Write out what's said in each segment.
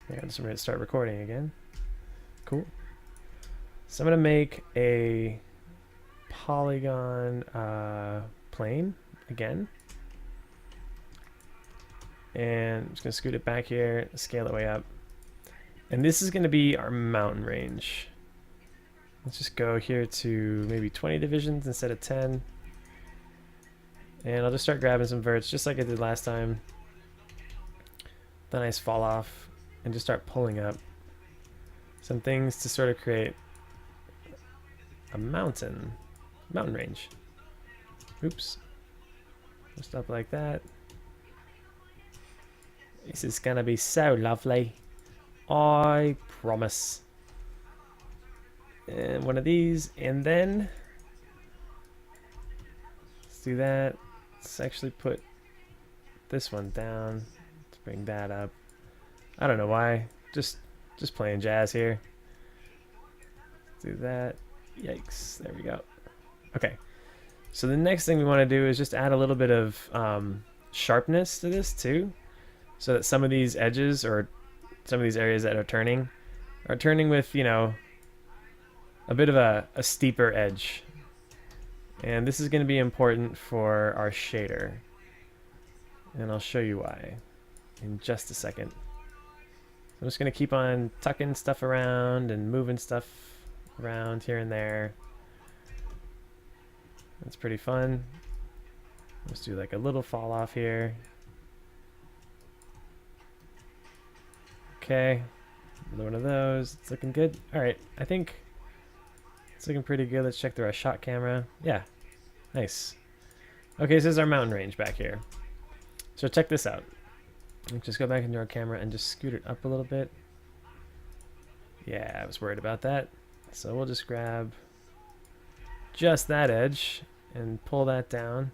Yeah, I'm just going to start recording again. Cool. So I'm going to make a polygon plane again. And I'm just going to scoot it back here, scale it way up. And this is going to be our mountain range. Let's just go here to maybe 20 divisions instead of 10. And I'll just start grabbing some verts just like I did last time. The nice fall off and just start pulling up some things to sort of create a mountain range. Oops. Just up like that. This is gonna be so lovely. I promise. And one of these, and then let's do that. Let's actually put this one down. Let's bring that up. I don't know why. Just playing jazz here. Let's do that. Yikes. There we go. Okay. So the next thing we want to do is just add a little bit of sharpness to this too, so that some of these edges or some of these areas that are turning with, you know, a bit of a steeper edge. And this is going to be important for our shader. And I'll show you why in just a second. So I'm just going to keep on tucking stuff around and moving stuff around here and there. That's pretty fun. Let's do like a little fall off here. Okay, another one of those. It's looking good. All right, I think it's looking pretty good. Let's check through our shot camera. Yeah, nice. Okay, so this is our mountain range back here. So check this out. Let's just go back into our camera and just scoot it up a little bit. Yeah, I was worried about that. So we'll just grab just that edge and pull that down.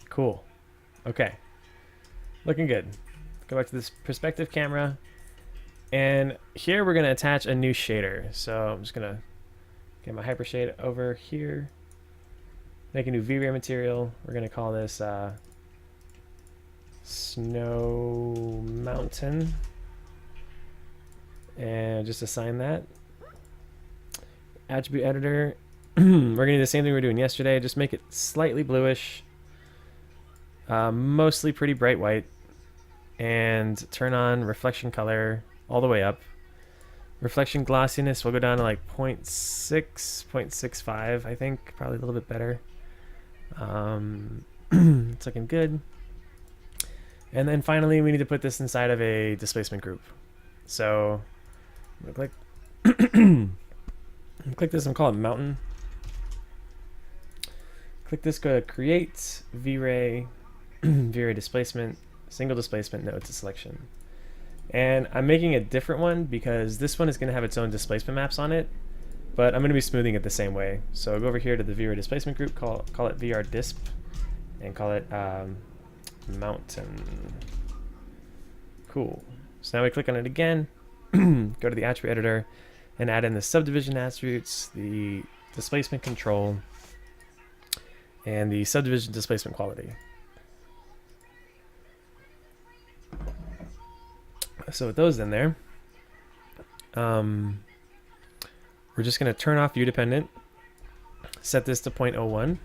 Cool. Okay, looking good. Go back to this perspective camera, and here we're going to attach a new shader. So I'm just going to get my hypershade over here, make a new V-Ray material. We're going to call this Snow Mountain, and just assign that. Attribute editor, we're going to do the same thing we were doing yesterday, just make it slightly bluish, mostly pretty bright white. And turn on reflection color all the way up. Reflection glossiness will go down to like 0.6, 0.65, I think, probably a little bit better. It's looking good. And then finally, we need to put this inside of a displacement group. So I'm gonna click this and call it mountain. Click this, go to create, V-Ray, V-Ray displacement. Single displacement, no, it's a selection. And I'm making a different one because this one is going to have its own displacement maps on it, but I'm going to be smoothing it the same way. So go over here to the VR displacement group, call it VR disp, and call it mountain. Cool. So now we click on it again, go to the attribute editor, and add in the subdivision attributes, the displacement control, and the subdivision displacement quality. So with those in there, we're just going to turn off view dependent, set this to 0.01.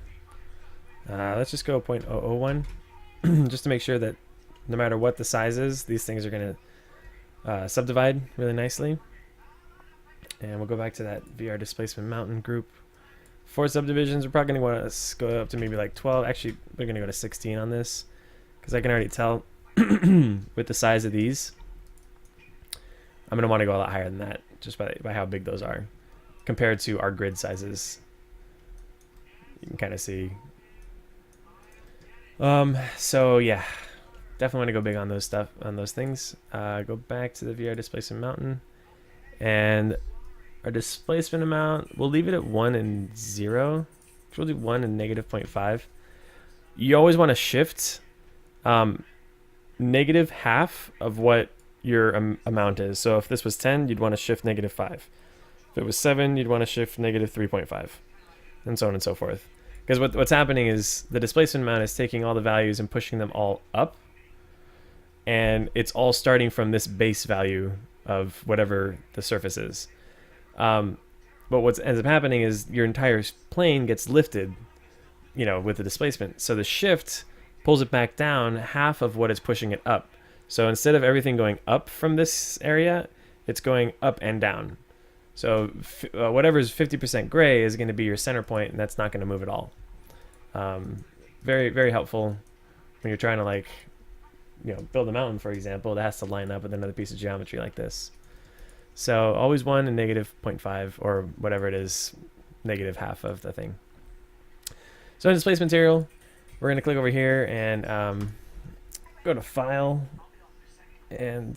Let's just go 0.001 just to make sure that no matter what the size is, these things are going to subdivide really nicely. And we'll go back to that VR displacement mountain group. For subdivisions, we're probably going to want to go up to maybe like 12. Actually, we're going to go to 16 on this because I can already tell with the size of these. I'm going to want to go a lot higher than that just by how big those are compared to our grid sizes. You can kind of see. So yeah, definitely want to go big on those things. Go back to the VR displacement mountain, and our displacement amount, we'll leave it at 1 and 0. We'll do 1 and negative 0.5. You always want to shift negative half of what your amount is. So if this was 10, you'd want to shift negative 5. If it was 7, you'd want to shift negative 3.5, and so on and so forth. Because what's happening is the displacement amount is taking all the values and pushing them all up. and it's all starting from this base value of whatever the surface is. But what ends up happening is your entire plane gets lifted, with the displacement. So the shift pulls it back down half of what is pushing it up. So instead of everything going up from this area, it's going up and down. So whatever is 50% gray is going to be your center point, and that's not going to move at all. Very, very helpful when you're trying to build a mountain, for example, that has to line up with another piece of geometry like this. So always 1 and negative 0.5 or whatever it is, negative half of the thing. So in displacement material, we're going to click over here and go to File. And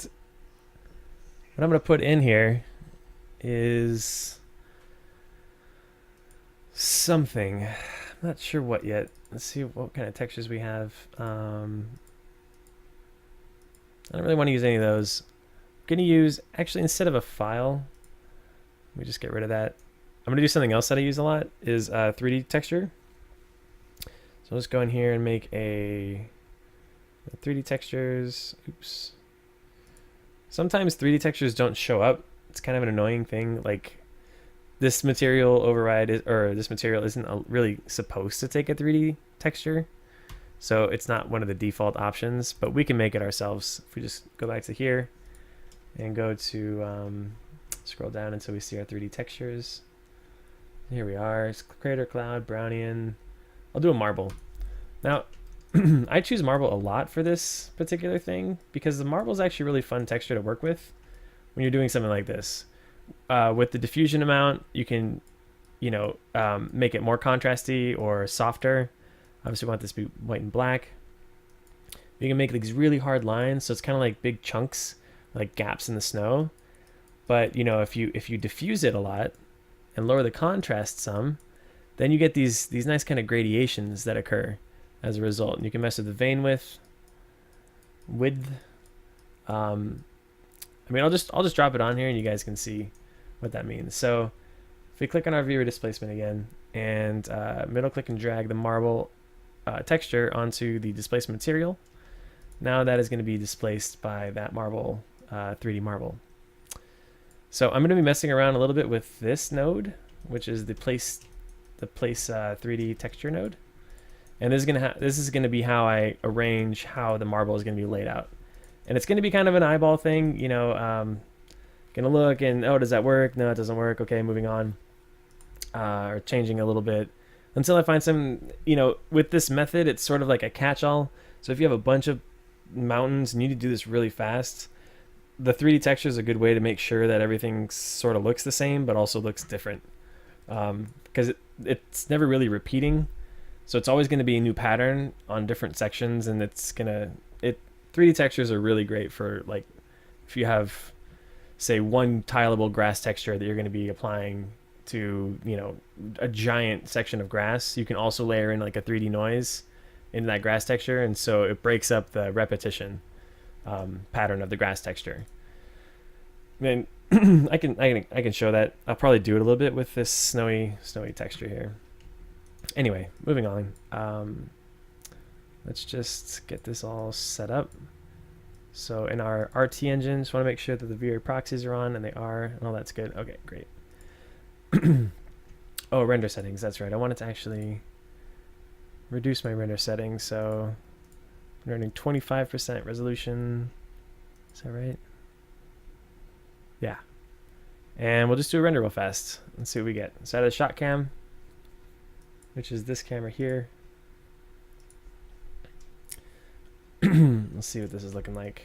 what I'm going to put in here is something. I'm not sure what yet. Let's see what kind of textures we have. I don't really want to use any of those. I'm going to use, actually, instead of a file, let me just get rid of that. I'm going to do something else that I use a lot, is 3D texture. So let's go in here and make a 3D textures. Oops. Sometimes 3D textures don't show up. It's kind of an annoying thing. Like this material this material isn't really supposed to take a 3D texture. So it's not one of the default options, but we can make it ourselves. If we just go back to here and go to scroll down until we see our 3D textures. Here we are. It's crater, cloud, Brownian. I'll do a marble. Now, I choose marble a lot for this particular thing because the marble is actually a really fun texture to work with when you're doing something like this. With the diffusion amount, you can, make it more contrasty or softer. Obviously, we want this to be white and black. You can make these really hard lines, so it's kind of like big chunks, like gaps in the snow. But if you diffuse it a lot and lower the contrast some, then you get these nice kind of gradations that occur as a result. And you can mess with the vein width. I'll just drop it on here and you guys can see what that means. So if we click on our viewer displacement again and middle click and drag the marble texture onto the displacement material, now that is going to be displaced by that marble, 3D marble. So I'm going to be messing around a little bit with this node, which is the place 3D texture node. And this is going to be how I arrange how the marble is going to be laid out. And it's going to be kind of an eyeball thing, going to look and, oh, does that work? No, it doesn't work. Okay, moving on. Or changing a little bit until I find some, with this method, it's sort of like a catch-all. So if you have a bunch of mountains and you need to do this really fast, the 3D texture is a good way to make sure that everything sort of looks the same, but also looks different. Because it's never really repeating. So it's always going to be a new pattern on different sections, and 3D textures are really great for, like, if you have, say, one tileable grass texture that you're going to be applying to, a giant section of grass, you can also layer in like a 3D noise into that grass texture, and so it breaks up the repetition pattern of the grass texture. And I can show that. I'll probably do it a little bit with this snowy texture here. Anyway, moving on. Let's just get this all set up. So in our RT engine, just want to make sure that the VRA proxies are on, and they are. Oh, that's good. Okay, great. Oh, render settings. That's right. I wanted to actually reduce my render settings. So I'm running 25% resolution. Is that right? Yeah. And we'll just do a render real fast and see what we get. So I have a shot cam, which is this camera here. Let's see what this is looking like.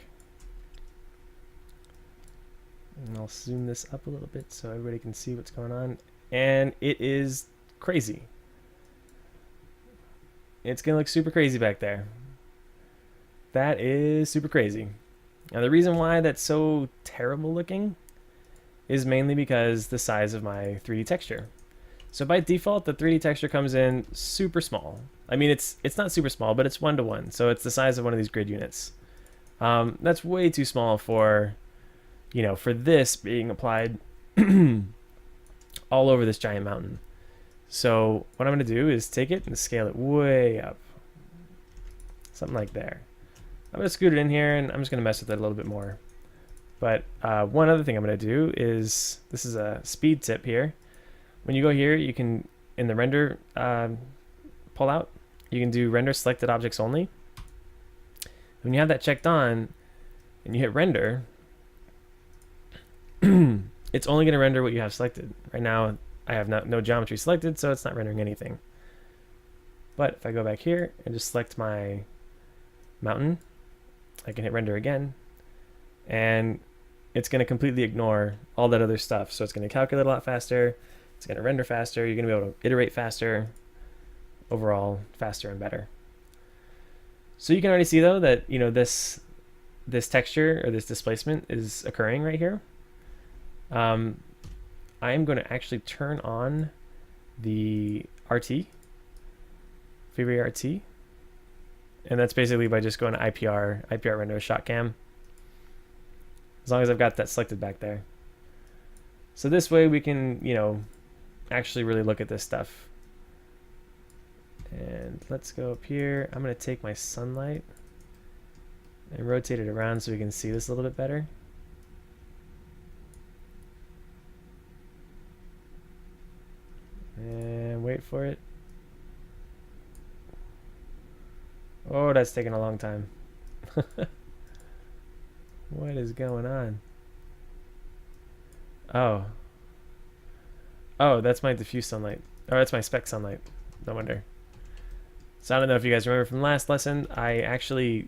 And I'll zoom this up a little bit so everybody can see what's going on. And it is crazy. It's going to look super crazy back there. That is super crazy. Now the reason why that's so terrible looking is mainly because the size of my 3D texture. So by default, the 3D texture comes in super small. I mean, it's not super small, but it's 1:1. So it's the size of one of these grid units. That's way too small for, for this being applied all over this giant mountain. So what I'm going to do is take it and scale it way up. Something like there. I'm going to scoot it in here, and I'm just going to mess with it a little bit more. But one other thing I'm going to do is, this is a speed tip here. When you go here, you can, in the render pull out, you can do render selected objects only. When you have that checked on and you hit render, it's only going to render what you have selected. Right now, I have no geometry selected, so it's not rendering anything. But if I go back here and just select my mountain, I can hit render again, and it's going to completely ignore all that other stuff. So it's going to calculate a lot faster, it's going to render faster, you're going to be able to iterate faster, overall faster and better. So you can already see though that, you know, this texture or this displacement is occurring right here. I am going to actually turn on the RT, Fourier RT, and that's basically by just going to IPR render shot cam, as long as I've got that selected back there. So this way we can, you know, actually really look at this stuff. And let's go up here. I'm going to take my sunlight and rotate it around so we can see this a little bit better. And wait for it. Oh, that's taking a long time. What is going on? Oh. Oh, that's my diffuse sunlight. Oh, that's my spec sunlight. No wonder. So I don't know if you guys remember from last lesson, I actually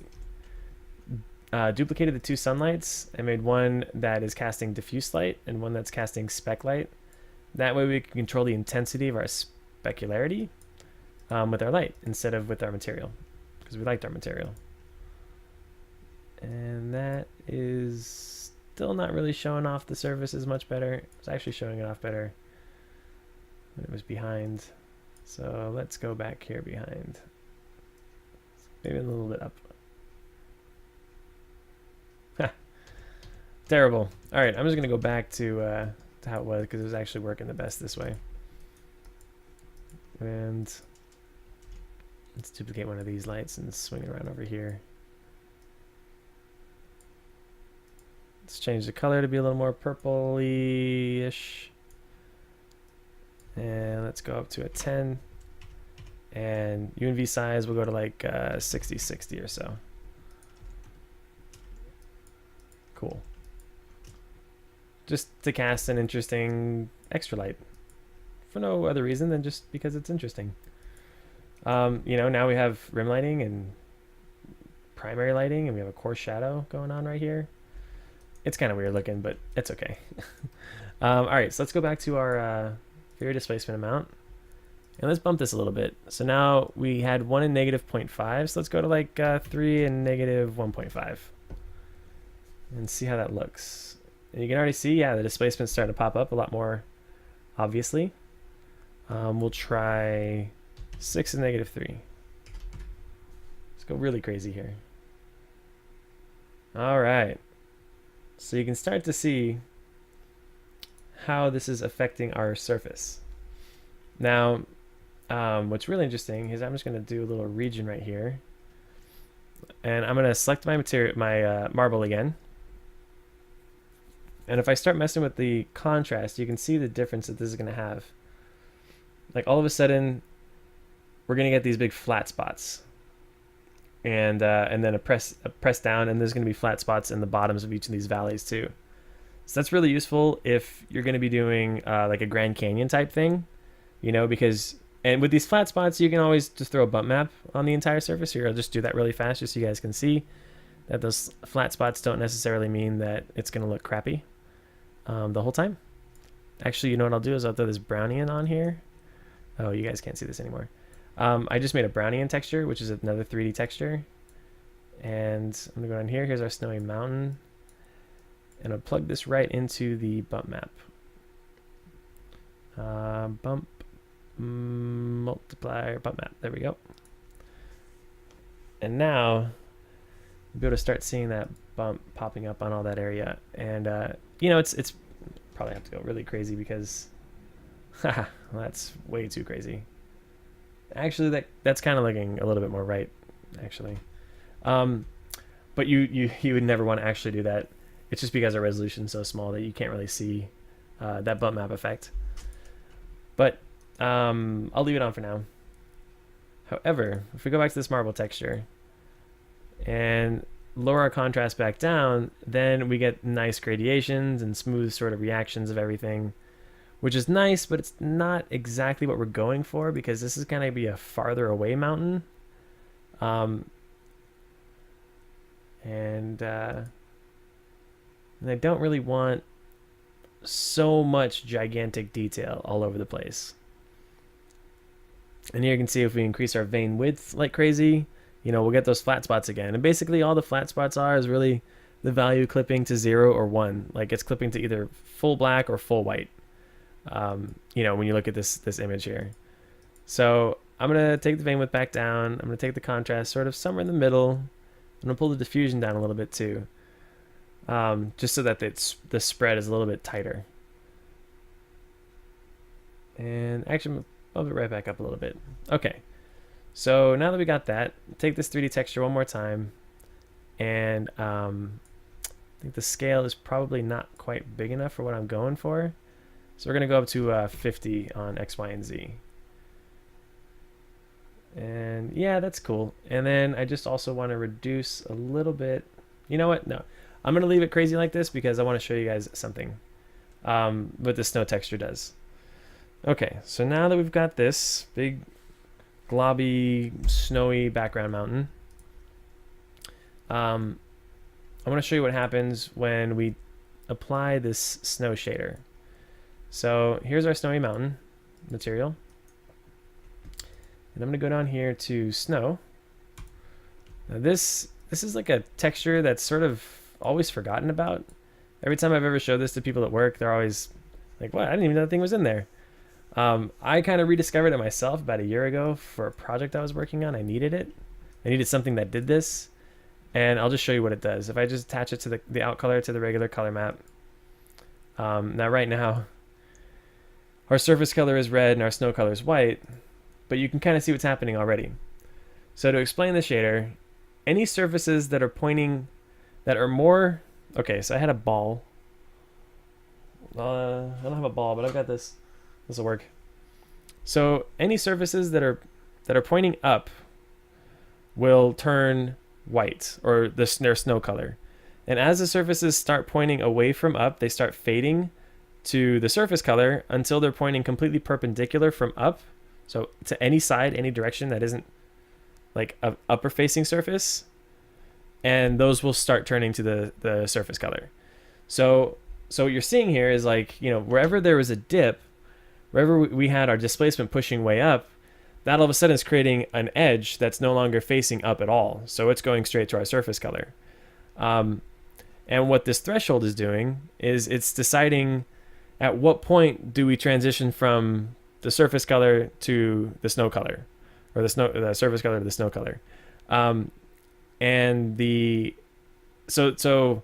duplicated the two sunlights. I made one that is casting diffuse light and one that's casting spec light. That way we can control the intensity of our specularity with our light instead of with our material, because we liked our material. And that is still not really showing off the surface as much better. It's actually showing it off better when it was behind. So let's go back here behind. Maybe a little bit up. Terrible. All right, I'm just gonna go back to how it was, because it was actually working the best this way. And let's duplicate one of these lights and swing it around over here. Let's change the color to be a little more purpley-ish. And let's go up to a 10. And UNV size will go to like 60/60 or so. Cool. Just to cast an interesting extra light. For no other reason than just because it's interesting. You know, now we have rim lighting and primary lighting, and we have a coarse shadow going on right here. It's kind of weird looking, but it's okay. All right, so let's go back to our Fourier displacement amount, and let's bump this a little bit. So now we had 1 and negative 0.5, so let's go to like 3 and negative 1.5 and see how that looks. And you can already see, yeah, the displacement's starting to pop up a lot more obviously. We'll try 6 and negative 3. Let's go really crazy here. All right. So you can start to see how this is affecting our surface. Now, what's really interesting is I'm just going to do a little region right here, and I'm going to select my material, my marble again. And if I start messing with the contrast, you can see the difference that this is going to have. Like all of a sudden, we're going to get these big flat spots, and then a press down, and there's going to be flat spots in the bottoms of each of these valleys too. So that's really useful if you're going to be doing like a Grand Canyon type thing, you know, because, and with these flat spots, you can always just throw a bump map on the entire surface. Here, I'll just do that really fast just so you guys can see that those flat spots don't necessarily mean that it's going to look crappy the whole time. Actually, you know what I'll do is I'll throw this Brownian on here. Oh, you guys can't see this anymore. I just made a Brownian texture, which is another 3D texture. And I'm going to go down here. Here's our snowy mountain. And I'll plug this right into the bump map. Bump, multiplier, bump map. There we go. And now, you'll be able to start seeing that bump popping up on all that area. And, you know, it's probably have to go really crazy because, haha, well, that's way too crazy. Actually, that's kind of looking a little bit more right, actually. but you would never want to actually do that. It's just because our resolution is so small that you can't really see that bump map effect. But I'll leave it on for now. However, if we go back to this marble texture and lower our contrast back down, then we get nice gradations and smooth sort of reactions of everything, which is nice, but it's not exactly what we're going for because this is going to be a farther away mountain. And I don't really want so much gigantic detail all over the place. And here you can see if we increase our vein width like crazy, you know, we'll get those flat spots again. And basically all the flat spots are is really the value clipping to 0 or 1. Like it's clipping to either full black or full white. You know, when you look at this image here. So I'm going to take the vein width back down. I'm going to take the contrast sort of somewhere in the middle. I'm going to pull the diffusion down a little bit too. Just so that the spread is a little bit tighter. And actually, bump it right back up a little bit. Okay, so now that we got that, take this 3D texture one more time. And I think the scale is probably not quite big enough for what I'm going for. So we're going to go up to 50 on X, Y, and Z. And yeah, that's cool. And then I just also want to reduce a little bit. You know what? No. I'm going to leave it crazy like this because I want to show you guys something. What the snow texture does. Okay, so now that we've got this big, globby, snowy background mountain, I want to show you what happens when we apply this snow shader. So here's our snowy mountain material. And I'm going to go down here to snow. Now this is like a texture that's sort of always forgotten about. Every time I've ever showed this to people at work, they're always like, what? I didn't even know that thing was in there. I kind of rediscovered it myself about a year ago for a project I was working on. I needed it. I needed something that did this. And I'll just show you what it does. If I just attach it to the out color to the regular color map. Now right now, our surface color is red and our snow color is white. But you can kind of see what's happening already. So to explain the shader, any surfaces that are pointing, that are more... Okay, so I had a ball. I don't have a ball, but I've got this. This will work. So any surfaces that are pointing up will turn white, or their snow color. And as the surfaces start pointing away from up, they start fading to the surface color until they're pointing completely perpendicular from up. So to any side, any direction that isn't like an upper facing surface. And those will start turning to the surface color. So what you're seeing here is like, you know, wherever there was a dip, wherever we had our displacement pushing way up, that all of a sudden is creating an edge that's no longer facing up at all. So it's going straight to our surface color. And what this threshold is doing is it's deciding at what point do we transition from the surface color to the snow color, or the surface color to the snow color. And so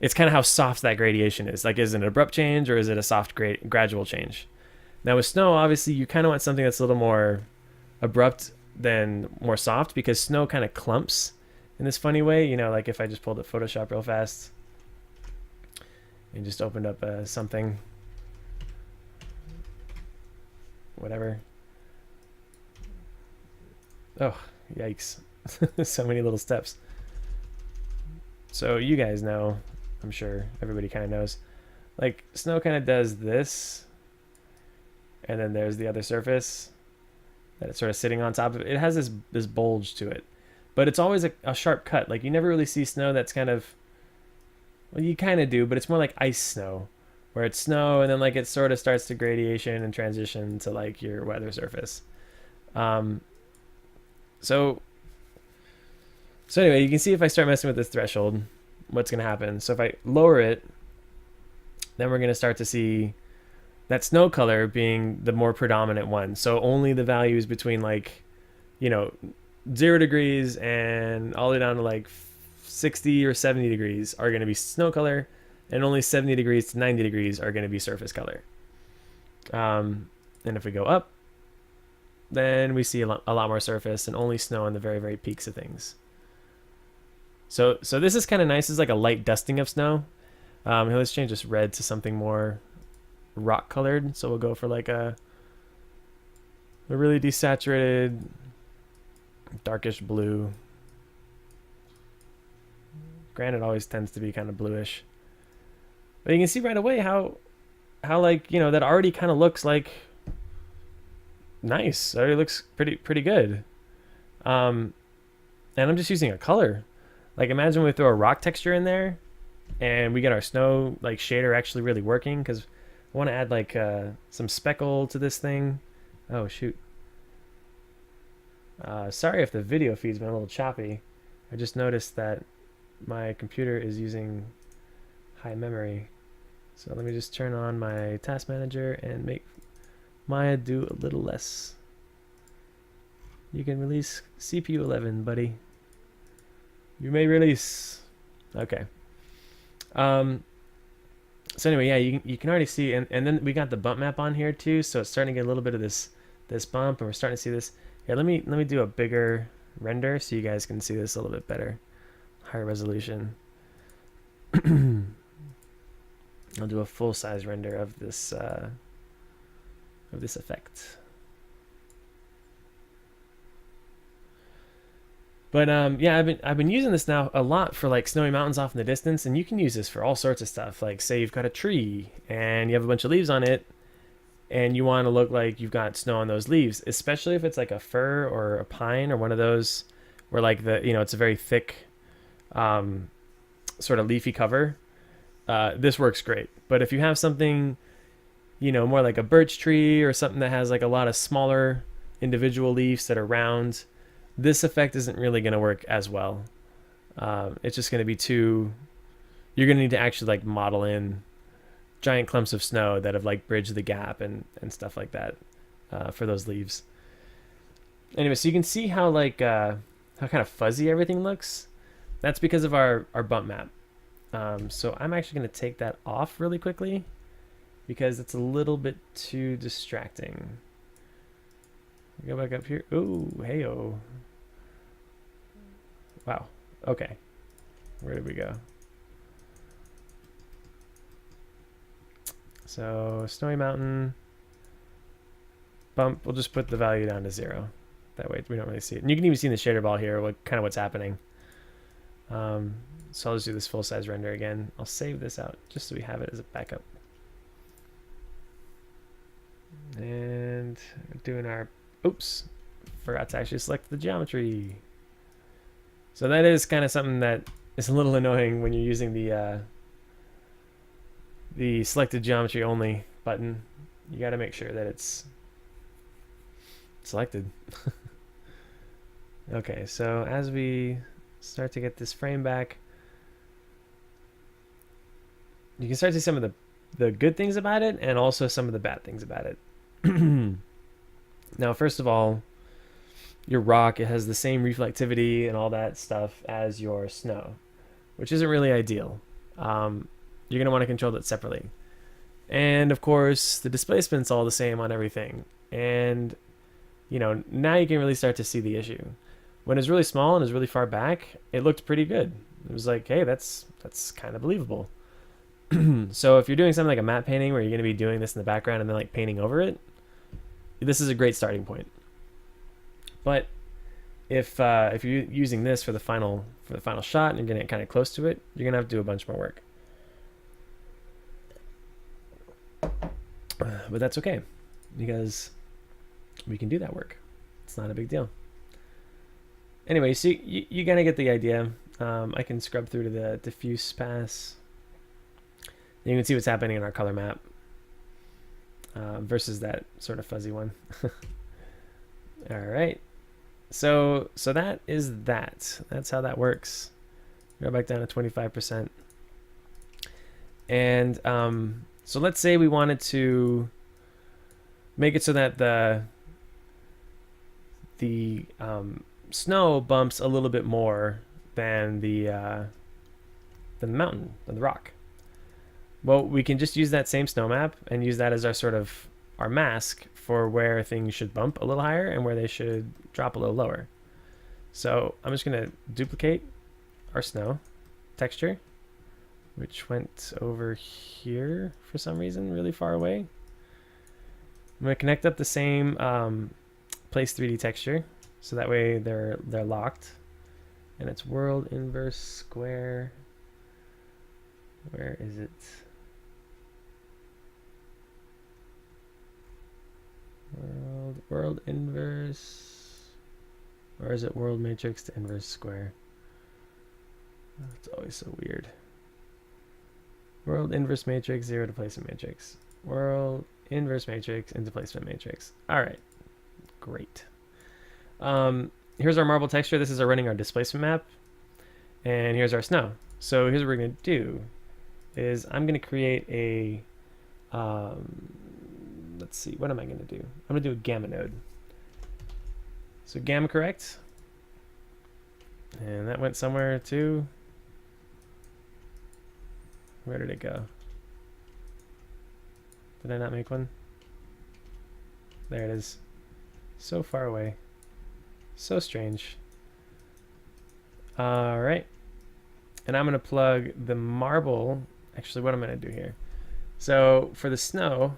it's kind of how soft that gradation is. Like, is it an abrupt change or is it a soft gradual change? Now with snow, obviously you kind of want something that's a little more abrupt than more soft, because snow kind of clumps in this funny way. You know, like if I just pulled up Photoshop real fast and just opened up something, whatever. Oh, yikes. So many little steps. So you guys know, I'm sure everybody kind of knows, like snow kind of does this, and then there's the other surface that it's sort of sitting on top of. It has this bulge to it, but it's always a sharp cut. Like you never really see snow that's kind of, well, you kind of do, but it's more like ice snow, where it's snow and then like it sort of starts to gradation and transition to like your weather surface. So anyway, you can see if I start messing with this threshold, what's going to happen. So if I lower it, then we're going to start to see that snow color being the more predominant one. So only the values between like, you know, 0 degrees and all the way down to like 60 or 70 degrees are going to be snow color, and only 70 degrees to 90 degrees are going to be surface color. And if we go up, then we see a lot more surface and only snow in the very, very peaks of things. So this is kind of nice. It's like a light dusting of snow. Here, let's change this red to something more rock colored. So we'll go for like a really desaturated, darkish blue. Granite always tends to be kind of bluish. But you can see right away how like, you know, that already kind of looks like nice. It already looks pretty good. And I'm just using a color. Like imagine we throw a rock texture in there and we get our snow like shader actually really working, because I want to add like some speckle to this thing. Oh shoot. Sorry if the video feed's been a little choppy. I just noticed that my computer is using high memory. So let me just turn on my task manager and make Maya do a little less. You can release CPU 11, buddy. You may release. Okay. So anyway, yeah, you can already see, and then we got the bump map on here too, so it's starting to get a little bit of this bump, and we're starting to see this. Here, let me do a bigger render so you guys can see this a little bit better, higher resolution. I'll do a full size render of this effect. But yeah, I've been using this now a lot for like snowy mountains off in the distance, and you can use this for all sorts of stuff. Like say you've got a tree and you have a bunch of leaves on it, and you want to look like you've got snow on those leaves, especially if it's like a fir or a pine or one of those where like it's a very thick sort of leafy cover. This works great. But if you have something, more like a birch tree or something that has like a lot of smaller individual leaves that are round, this effect isn't really going to work as well. It's just going to be you're going to need to actually like model in giant clumps of snow that have like bridged the gap and stuff like that for those leaves. Anyway, so you can see how like how kind of fuzzy everything looks. That's because of our bump map. So I'm actually going to take that off really quickly because it's a little bit too distracting. Go back up here. Ooh, hey-oh. Wow. Okay. Where did we go? So, Snowy Mountain. Bump. We'll just put the value down to 0. That way we don't really see it. And you can even see in the shader ball here what's happening. So I'll just do this full-size render again. I'll save this out just so we have it as a backup. And doing our... Oops. Forgot to actually select the geometry. So that is kind of something that is a little annoying when you're using the selected geometry only button. You got to make sure that it's selected. Okay, so as we start to get this frame back, you can start to see some of the good things about it and also some of the bad things about it. Now, first of all, your rock, it has the same reflectivity and all that stuff as your snow, which isn't really ideal. You're going to want to control it separately. And of course, the displacement's all the same on everything. And, now you can really start to see the issue. When it's really small and is really far back, it looked pretty good. It was like, hey, that's kind of believable. So if you're doing something like a matte painting where you're going to be doing this in the background and then like painting over it, this is a great starting point. But if you're using this for the final shot and you're getting kind of close to it, you're gonna have to do a bunch more work. But that's okay, because we can do that work. It's not a big deal. Anyway, so you gotta get the idea. I can scrub through to the diffuse pass. You can see what's happening in our color map versus that sort of fuzzy one. All right. So that is that. That's how that works. Go back down to 25%. And so let's say we wanted to make it so that the snow bumps a little bit more than the mountain, than the rock. Well, we can just use that same snow map and use that as our sort of our mask for where things should bump a little higher and where they should drop a little lower. So I'm just going to duplicate our snow texture, which went over here for some reason, really far away. I'm going to connect up the same place 3D texture, so that way they're locked. And it's world inverse square. Where is it? World inverse, or is it world matrix to inverse square? It's always so weird. World inverse matrix, 0 to placement matrix. World inverse matrix into placement matrix. All right, great. Here's our marble texture. This is running our displacement map, and here's our snow. So here's what we're going to do: is I'm going to create a let's see, what am I going to do? I'm going to do a gamma node. So gamma correct, and that went somewhere too. Where did it go? Did I not make one? There it is. So far away. So strange. All right. And I'm going to plug the marble. Actually, what I'm going to do here. So for the snow,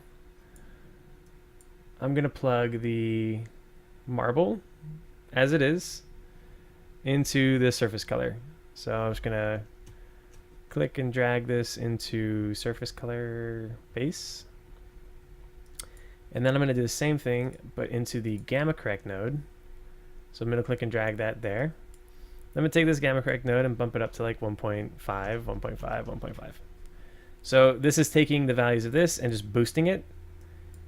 I'm going to plug the marble as it is into the surface color. So I'm just going to click and drag this into surface color base. And then I'm going to do the same thing, but into the gamma correct node. So I'm going to click and drag that there. I'm going to take this gamma correct node and bump it up to like 1.5, 1.5, 1.5. So this is taking the values of this and just boosting it.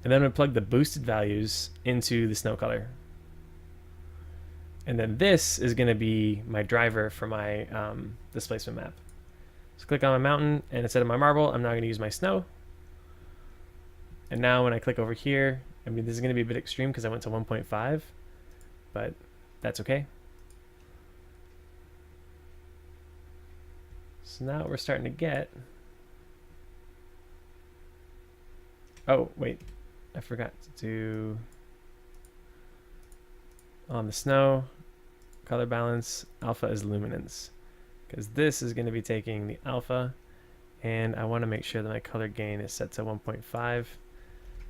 And then I'm going to plug the boosted values into the snow color. And then this is going to be my driver for my displacement map. So click on my mountain, and instead of my marble, I'm now going to use my snow. And now when I click over here, I mean, this is going to be a bit extreme because I went to 1.5, but that's okay. So now we're starting to get... Oh, wait. I forgot to do... On the snow, color balance, alpha is luminance. Because this is going to be taking the alpha, and I want to make sure that my color gain is set to 1.5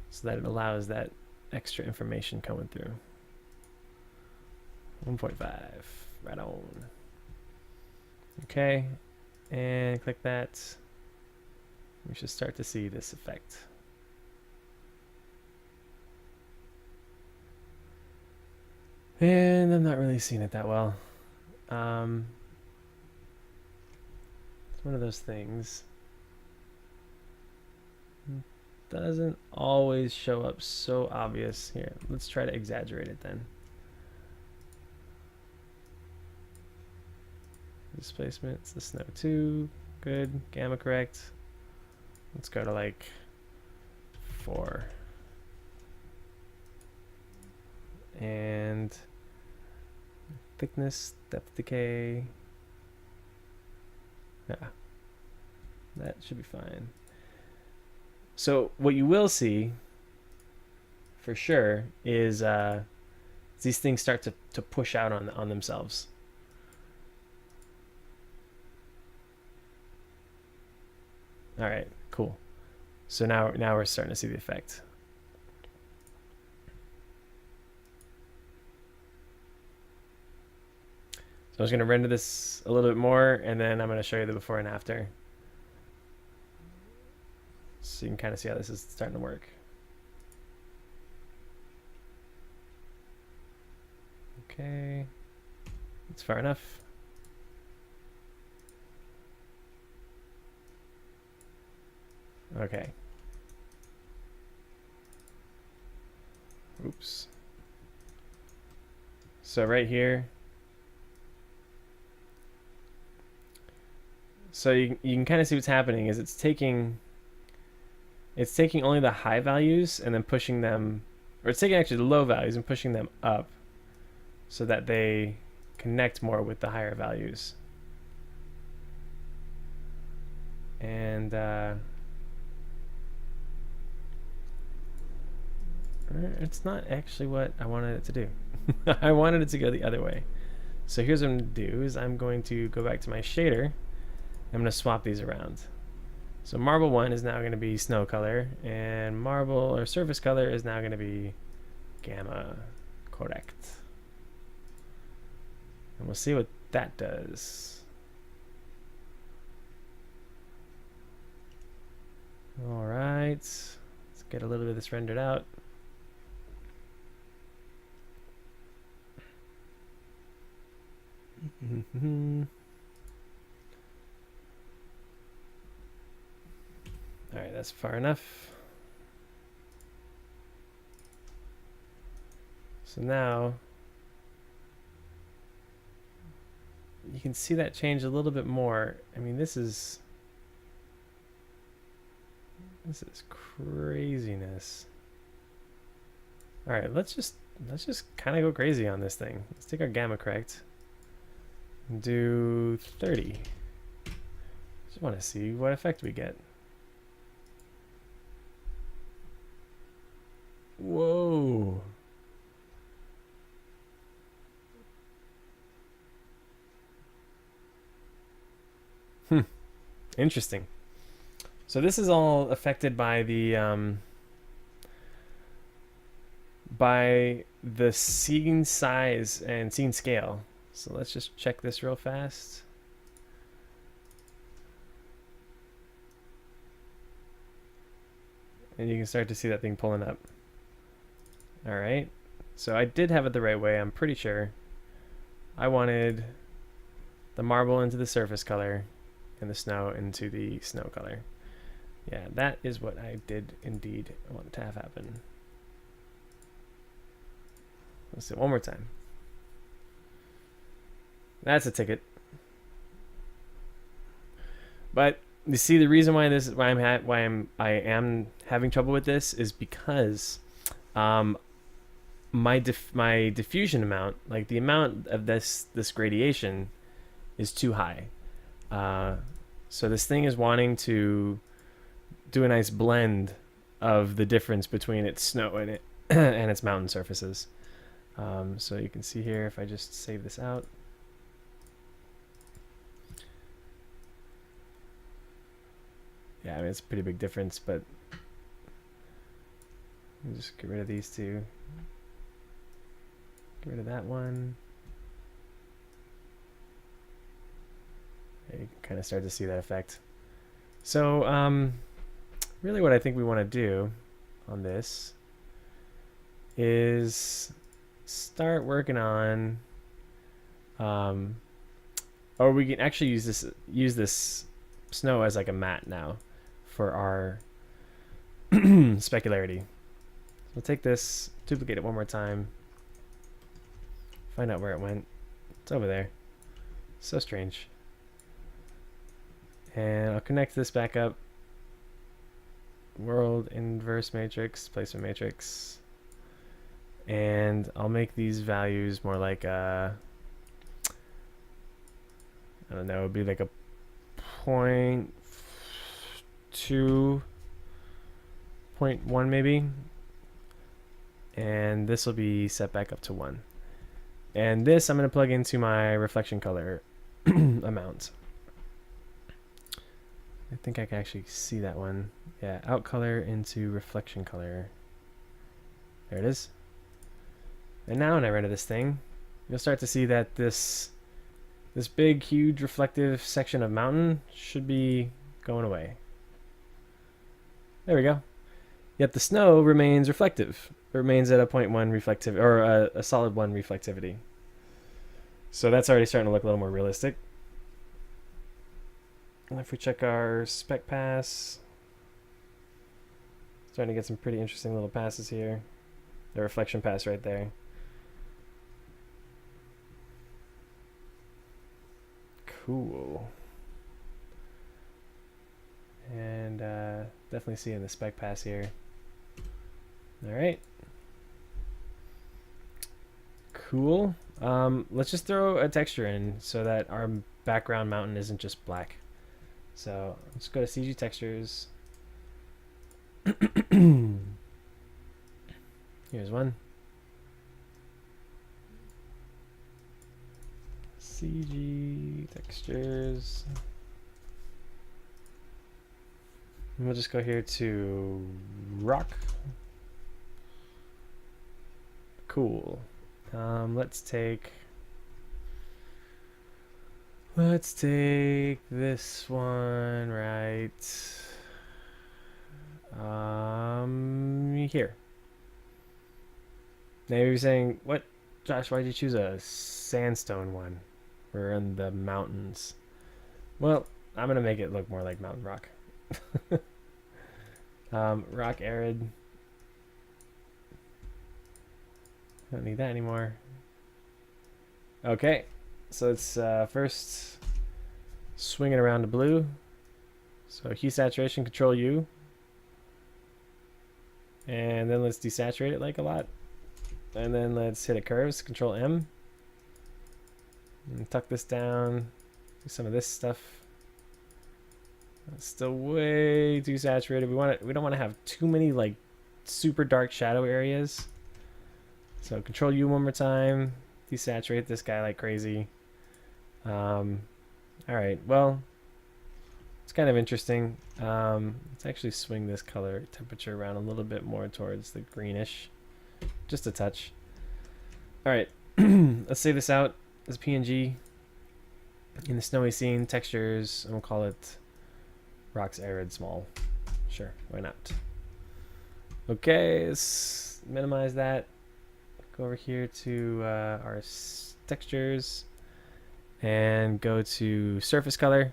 so that it allows that extra information coming through. 1.5, right on. Okay, and click that. We should start to see this effect. And I'm not really seeing it that well. One of those things. Doesn't always show up so obvious. Here, let's try to exaggerate it then. Displacement, it's the snow 2. Good. Gamma correct. Let's go to like 4. And thickness, depth decay. Yeah, that should be fine. So what you will see for sure is these things start to push out on themselves. All right, cool. So now we're starting to see the effect. So I'm just going to render this a little bit more, and then I'm going to show you the before and after. So you can kind of see how this is starting to work. Okay, it's far enough. Okay. Oops. So right here, so you can kind of see what's happening is it's taking only the high values and then pushing them, or it's taking actually the low values and pushing them up so that they connect more with the higher values. And it's not actually what I wanted it to do. I wanted it to go the other way. So here's what I'm going to do is I'm going to go back to my shader. I'm going to swap these around. So marble 1 is now going to be snow color, and marble or surface color is now going to be gamma. Correct. And we'll see what that does. All right, let's get a little bit of this rendered out. All right, that's far enough. So now you can see that change a little bit more. I mean, this is craziness. All right, let's just kind of go crazy on this thing. Let's take our gamma correct and do 30. Just want to see what effect we get. Whoa. Interesting. So this is all affected by the scene size and scene scale. So let's just check this real fast. And you can start to see that thing pulling up. All right. So I did have it the right way, I'm pretty sure. I wanted the marble into the surface color and the snow into the snow color. Yeah, that is what I did indeed want to have happen. Let's do it one more time. That's a ticket. But you see, the reason why I am having trouble with this is because my diffusion amount, like the amount of this gradation, is too high. So this thing is wanting to do a nice blend of the difference between its snow and and its mountain surfaces. So you can see here, if I just save this out. Yeah, I mean, it's a pretty big difference, but just get rid of these two. Get rid of that one. Yeah, you can kind of start to see that effect. So really what I think we want to do on this is start working on or we can actually use this snow as like a mat now for our specularity. So we'll take this, duplicate it one more time, find out where it went. It's over there. So strange. And I'll connect this back up. World inverse matrix, placement matrix. And I'll make these values more like a, I don't know, it'd be like a 0.2, 0.1 maybe. And this will be set back up to 1. And this I'm going to plug into my reflection color amount. I think I can actually see that one. Yeah, out color into reflection color. There it is. And now when I render this thing, you'll start to see that this big, huge reflective section of mountain should be going away. There we go. Yet the snow remains reflective. It remains at a 0.1 reflective, or a solid 1 reflectivity. So that's already starting to look a little more realistic. And if we check our spec pass, starting to get some pretty interesting little passes here. The reflection pass right there. Cool. And definitely seeing the spec pass here. All right. Cool. Let's just throw a texture in so that our background mountain isn't just black. So let's go to CG textures. Here's one. CG textures. And we'll just go here to rock. Cool. Let's take this one right here. Now you're saying, what, Josh, why'd you choose a sandstone one? We're in the mountains. Well, I'm gonna make it look more like mountain rock. Rock arid. Don't need that anymore. Okay, so let's first swing it around to blue. So hue saturation, control U. And then let's desaturate it like a lot. And then let's hit a curves, control M. And tuck this down, do some of this stuff. It's still way too saturated. We don't want to have too many like super dark shadow areas. So control U one more time, desaturate this guy like crazy. All right, well, it's kind of interesting. Let's actually swing this color temperature around a little bit more towards the greenish, just a touch. All right, let's save this out as PNG in the snowy scene, textures, and we'll call it rocks arid small. Sure, why not? Okay, let's minimize that. Go over here to our textures and go to surface color.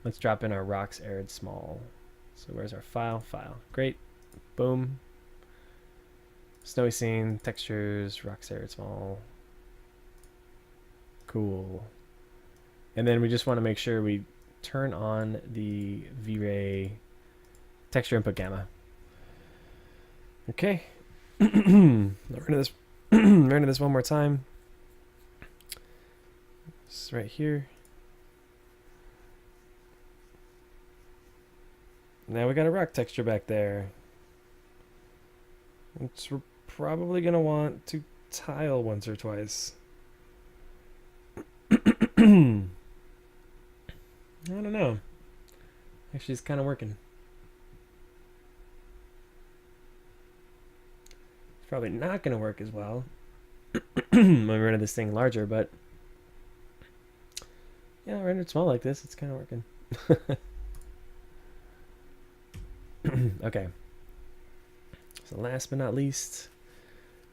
Let's drop in our rocks arid small. So where's our file? File. Great. Boom. Snowy scene, textures, rocks arid small. Cool. And then we just want to make sure we turn on the V-Ray texture input gamma. Okay. We're into this. We're into this one more time. It's right here. Now we got a rock texture back there, which we're probably gonna want to tile once or twice. I don't know. Actually, it's kind of working. It's probably not going to work as well when we render this thing larger, but yeah, rendered small like this, it's kind of working. Okay. So last but not least,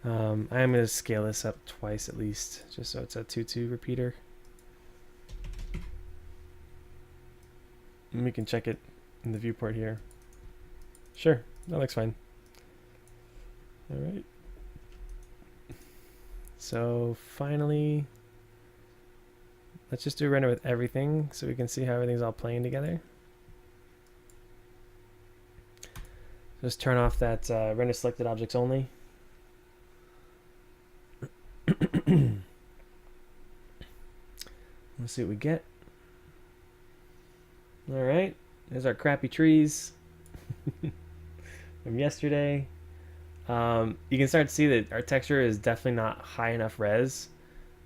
I'm going to scale this up twice at least, just so it's a 2-2 repeater. And we can check it in the viewport here. Sure, that looks fine. All right. So finally, let's just do a render with everything so we can see how everything's all playing together. Just turn off that render selected objects only. Let's see what we get. All right, there's our crappy trees from yesterday. You can start to see that our texture is definitely not high enough res.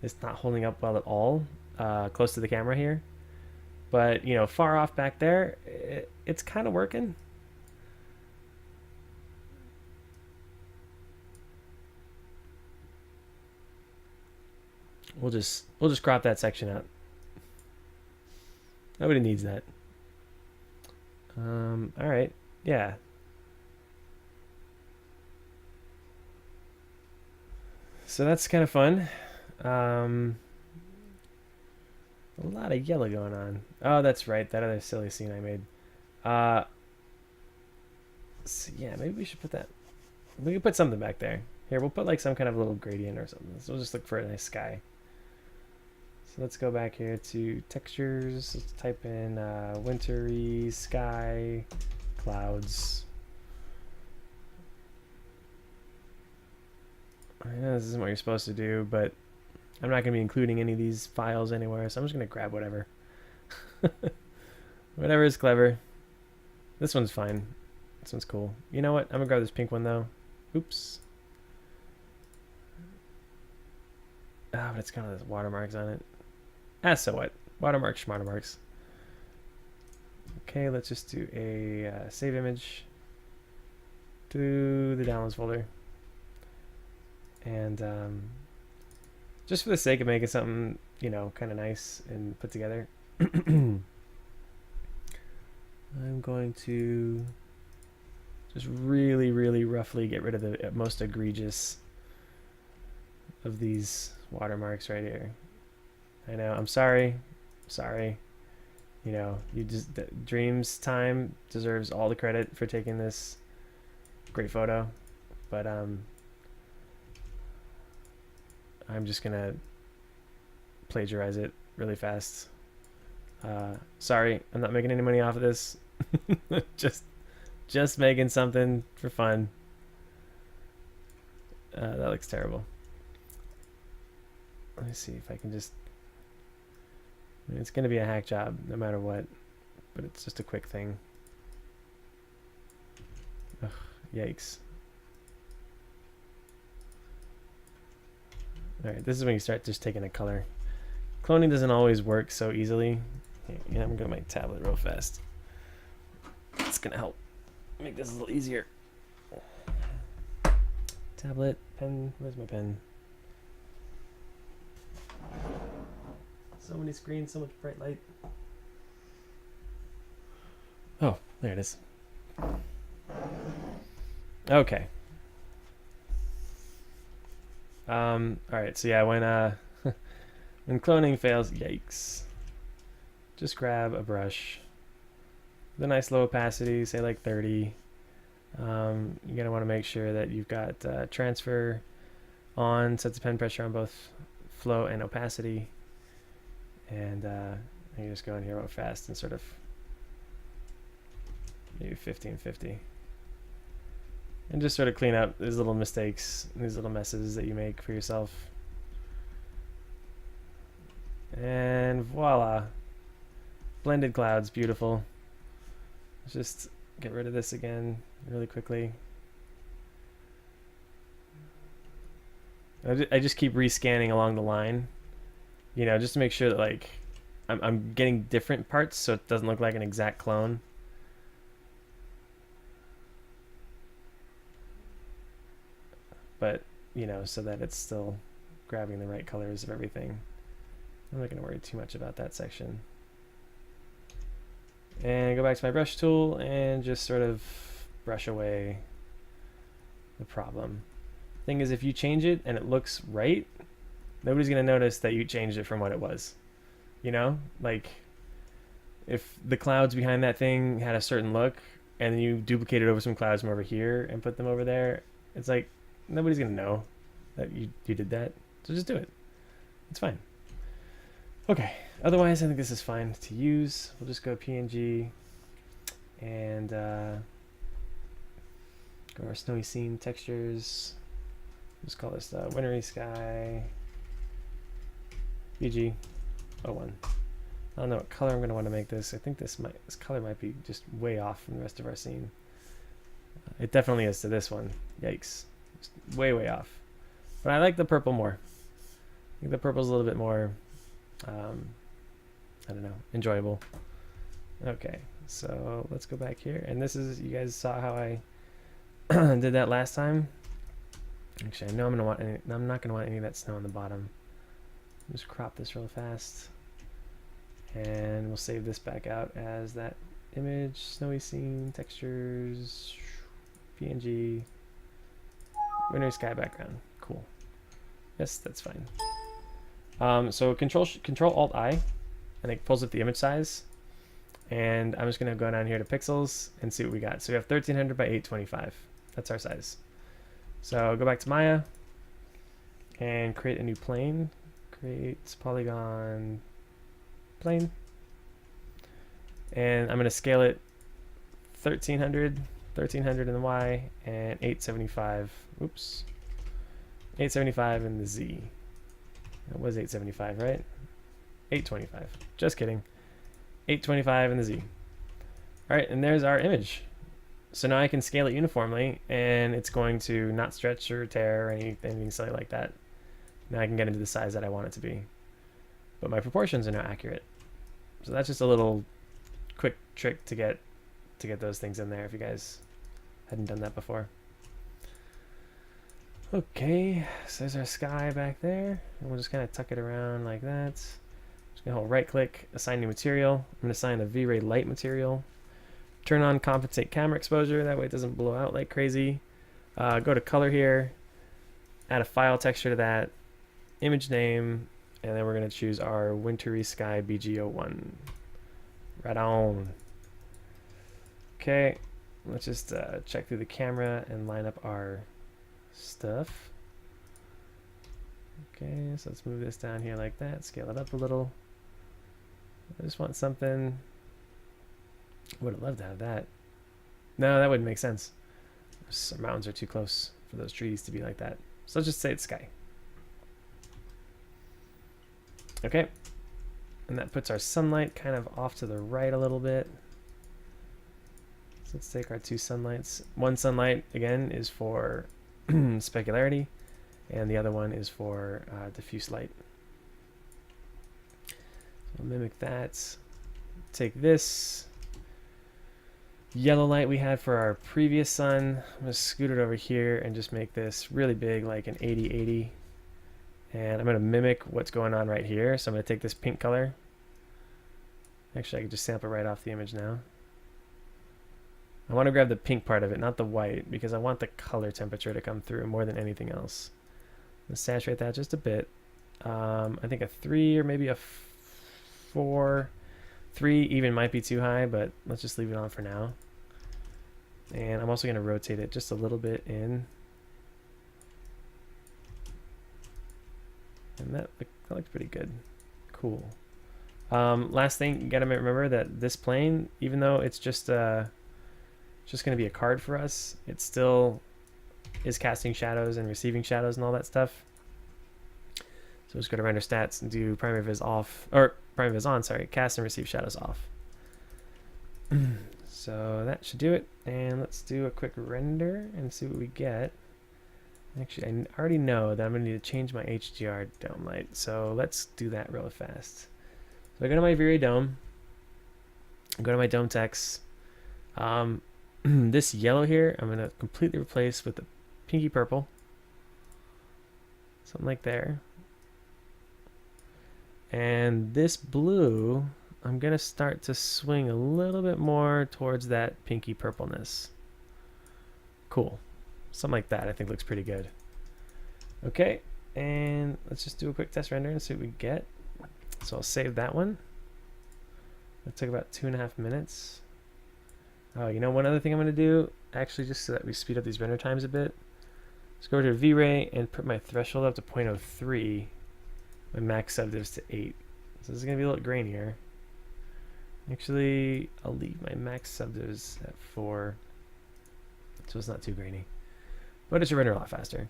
It's not holding up well at all close to the camera here. But, you know, far off back there, it's kind of working. We'll just crop that section out. Nobody needs that. All right, yeah. So that's kind of fun. A lot of yellow going on. Oh, that's right, that other silly scene I made. So yeah, maybe we should put that. We could put something back there. Here, we'll put like some kind of little gradient or something. So we'll just look for a nice sky. So let's go back here to textures. Let's type in wintry sky clouds. I know this isn't what you're supposed to do, but I'm not going to be including any of these files anywhere, so I'm just going to grab whatever. Whatever is clever. This one's fine. This one's cool. You know what? I'm going to grab this pink one, though. Oops. Ah, but it's got all those watermarks on it. So what? Watermarks, schmartermarks. Okay, let's just do a save image to the downloads folder. And just for the sake of making something, you know, kind of nice and put together, I'm going to just really, really roughly get rid of the most egregious of these watermarks right here. I know, I'm sorry. You know, Dreams Time deserves all the credit for taking this great photo, but I'm just gonna plagiarize it really fast. Sorry, I'm not making any money off of this. just making something for fun. That looks terrible. Let me see if I can just... I mean, it's going to be a hack job no matter what, but it's just a quick thing. Ugh, yikes. Alright, this is when you start just taking a color. Cloning doesn't always work so easily. Yeah, I'm going to go to my tablet real fast. It's going to help make this a little easier. Tablet, pen, where's my pen? So many screens, so much bright light. Oh, there it is. Okay. All right. So yeah, when cloning fails, yikes. Just grab a brush with a nice low opacity, say like 30. You're gonna want to make sure that you've got transfer on, sets the pen pressure on both flow and opacity. And you just go in here real fast and sort of maybe 1550. And just sort of clean up these little mistakes, these little messes that you make for yourself. And voila. Blended clouds, beautiful. Let's just get rid of this again really quickly. I just keep rescanning along the line, you know, just to make sure that like I'm getting different parts so it doesn't look like an exact clone. But, you know, so that it's still grabbing the right colors of everything. I'm not going to worry too much about that section. And go back to my brush tool and just sort of brush away the problem. Thing is, if you change it and it looks right, nobody's going to notice that you changed it from what it was. You know? Like, if the clouds behind that thing had a certain look and then you duplicated over some clouds from over here and put them over there, it's like, nobody's going to know that you did that. So just do it. It's fine. Okay. Otherwise, I think this is fine to use. We'll just go PNG and go our snowy scene textures. Just call this wintry sky BG 01. I don't know what color I'm going to want to make this. I think this color might be just way off from the rest of our scene. It definitely is to this one. Yikes. Just way off. But I like the purple more. I think the purple's a little bit more, I don't know, enjoyable. Okay, so let's go back here. And this is, you guys saw how I did that last time. Actually, I know I'm not gonna want any of that snow on the bottom. Just crop this real fast. And we'll save this back out as that image, snowy scene, textures, PNG, wintry sky background. Cool. Yes, that's fine. So Control Alt I, and it pulls up the image size. And I'm just gonna go down here to pixels and see what we got. So we have 1300 by 825. That's our size. So go back to Maya and create a new plane. Create polygon plane. And I'm gonna scale it 1300 in the Y and 875. Oops. 875 in the Z. That was 875, right? 825. Just kidding. 825 in the Z. All right, and there's our image. So now I can scale it uniformly, and it's going to not stretch or tear or anything silly like that. Now I can get into the size that I want it to be. but my proportions are not accurate. So that's just a little quick trick to get those things in there if you guys hadn't done that before. Okay, so there's our sky back there, and we'll just kind of tuck it around like that. Just gonna hold right click, assign new material. I'm gonna assign a V-Ray light material. Turn on compensate camera exposure, that way it doesn't blow out like crazy. Go to color here, add a file texture to that, image name, and then we're gonna choose our wintry sky BG01. Right on. Okay, let's just check through the camera and line up our stuff. Okay, so let's move this down here like that, scale it up a little. I just want something. Would have loved to have that. No, that wouldn't make sense. Some mountains are too close for those trees to be like that. So let's just say it's sky. Okay, and that puts our sunlight kind of off to the right a little bit. So let's take our two sunlights. One sunlight, again, is for specularity, and the other one is for diffuse light. So I'll mimic that. Take this yellow light we had for our previous sun. I'm going to scoot it over here and just make this really big, like an 80-80. And I'm going to mimic what's going on right here. So I'm going to take this pink color. Actually, I could just sample right off the image now. I want to grab the pink part of it, not the white, because I want the color temperature to come through more than anything else. Let's saturate that just a bit. I think a 3 or maybe a 4. 3 even might be too high, but let's just leave it on for now. And I'm also going to rotate it just a little bit in. And that looks pretty good. Cool. Last thing, you got to remember that this plane, even though it's just going to be a card for us, it still is casting shadows and receiving shadows and all that stuff. So just go to render stats and do primary vis off, or primary vis on, sorry, cast and receive shadows off. So that should do it. And let's do a quick render and see what we get. Actually, I already know that I'm going to need to change my HDR dome light. So let's do that real fast. So I go to my V-Ray dome, go to my dome text. This yellow here, I'm going to completely replace with the pinky purple. Something like there. And this blue, I'm going to start to swing a little bit more towards that pinky purpleness. Cool. Something like that I think looks pretty good. Okay, and let's just do a quick test render and see what we get. So I'll save that one. That took about 2.5 minutes. Oh, you know, one other thing I'm going to do, actually just so that we speed up these render times a bit, let's go over to V-Ray and put my threshold up to 0.03, my max subdivs to 8. So this is going to be a little grainier. Actually, I'll leave my max subdivs at 4, so it's not too grainy. But it should render a lot faster.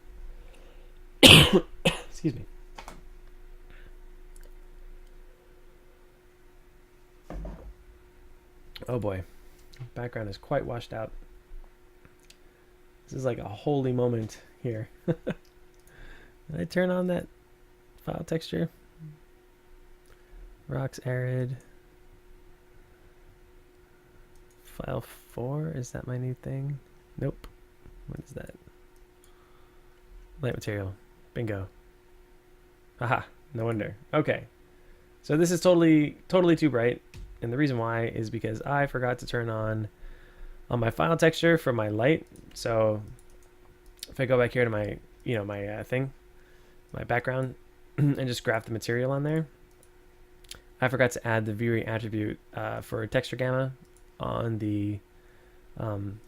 Excuse me. Oh boy. Background is quite washed out. This is like a holy moment here. Did I turn on that file texture? Rocks arid. File 4, is that my new thing? Nope. What is that? Light material. Bingo. Aha, no wonder. Okay. So this is totally too bright. And the reason why is because I forgot to turn on my file texture for my light. So if I go back here to my, my thing, my background, and just graph the material on there, I forgot to add the V-Ray attribute for texture gamma on the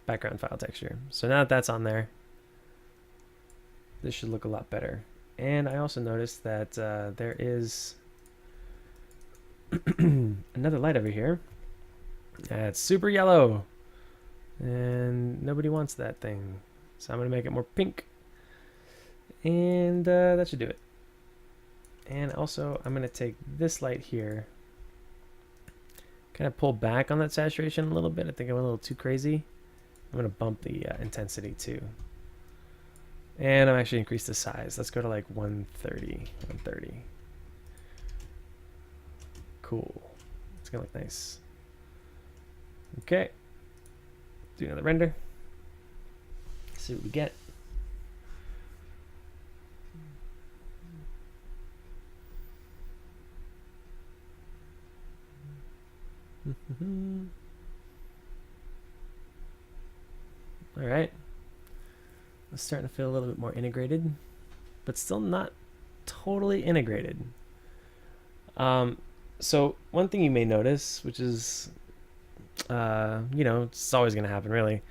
background file texture. So now that that's on there, this should look a lot better. And I also noticed that there is another light over here. It's super yellow, and nobody wants that thing. So I'm going to make it more pink, and that should do it. And also, I'm going to take this light here, kind of pull back on that saturation a little bit. I think I went a little too crazy. I'm going to bump the intensity too. And I'm actually increase the size. Let's go to like 130. Cool. It's gonna look nice. Okay. Do another render. See what we get. All right. It's starting to feel a little bit more integrated, but still not totally integrated. So one thing you may notice, which is, it's always going to happen really,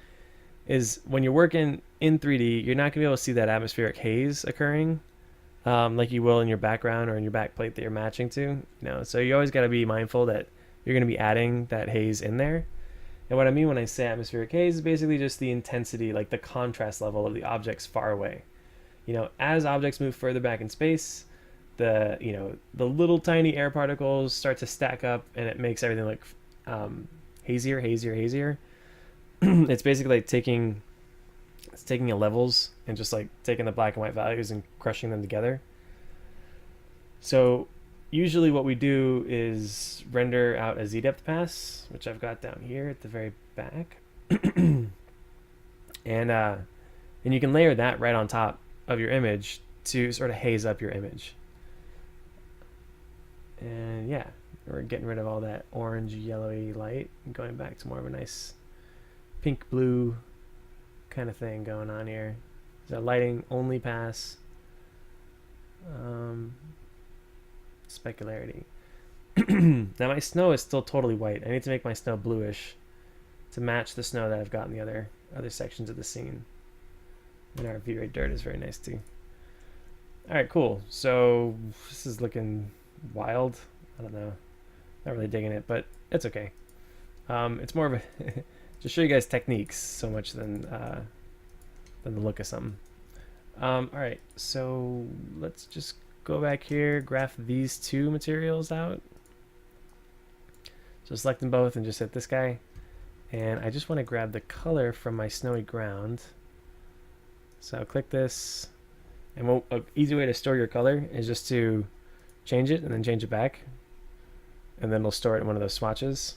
is when you're working in 3D, you're not going to be able to see that atmospheric haze occurring like you will in your background or in your backplate that you're matching to. So you always got to be mindful that you're going to be adding that haze in there. And what I mean when I say atmospheric haze is basically just the intensity, like the contrast level of the objects far away. As objects move further back in space, the little tiny air particles start to stack up, and it makes everything look hazier. It's basically like taking the levels and just like taking the black and white values and crushing them together. So usually what we do is render out a z-depth pass, which I've got down here at the very back. and you can layer that right on top of your image to sort of haze up your image. And yeah, we're getting rid of all that orange yellowy light and going back to more of a nice pink blue kind of thing going on here. Is that lighting only pass? Specularity. Now my snow is still totally white. I need to make my snow bluish to match the snow that I've got in the other sections of the scene. And our V-Ray dirt is very nice too. Alright, cool. So this is looking wild. I don't know. Not really digging it, but it's okay. It's more of a just show you guys techniques so much than the look of something. Alright, so let's just go back here, graph these two materials out. So select them both and just hit this guy. And I just want to grab the color from my snowy ground. So I'll click this. And an easy way to store your color is just to change it and then change it back. And then we'll store it in one of those swatches.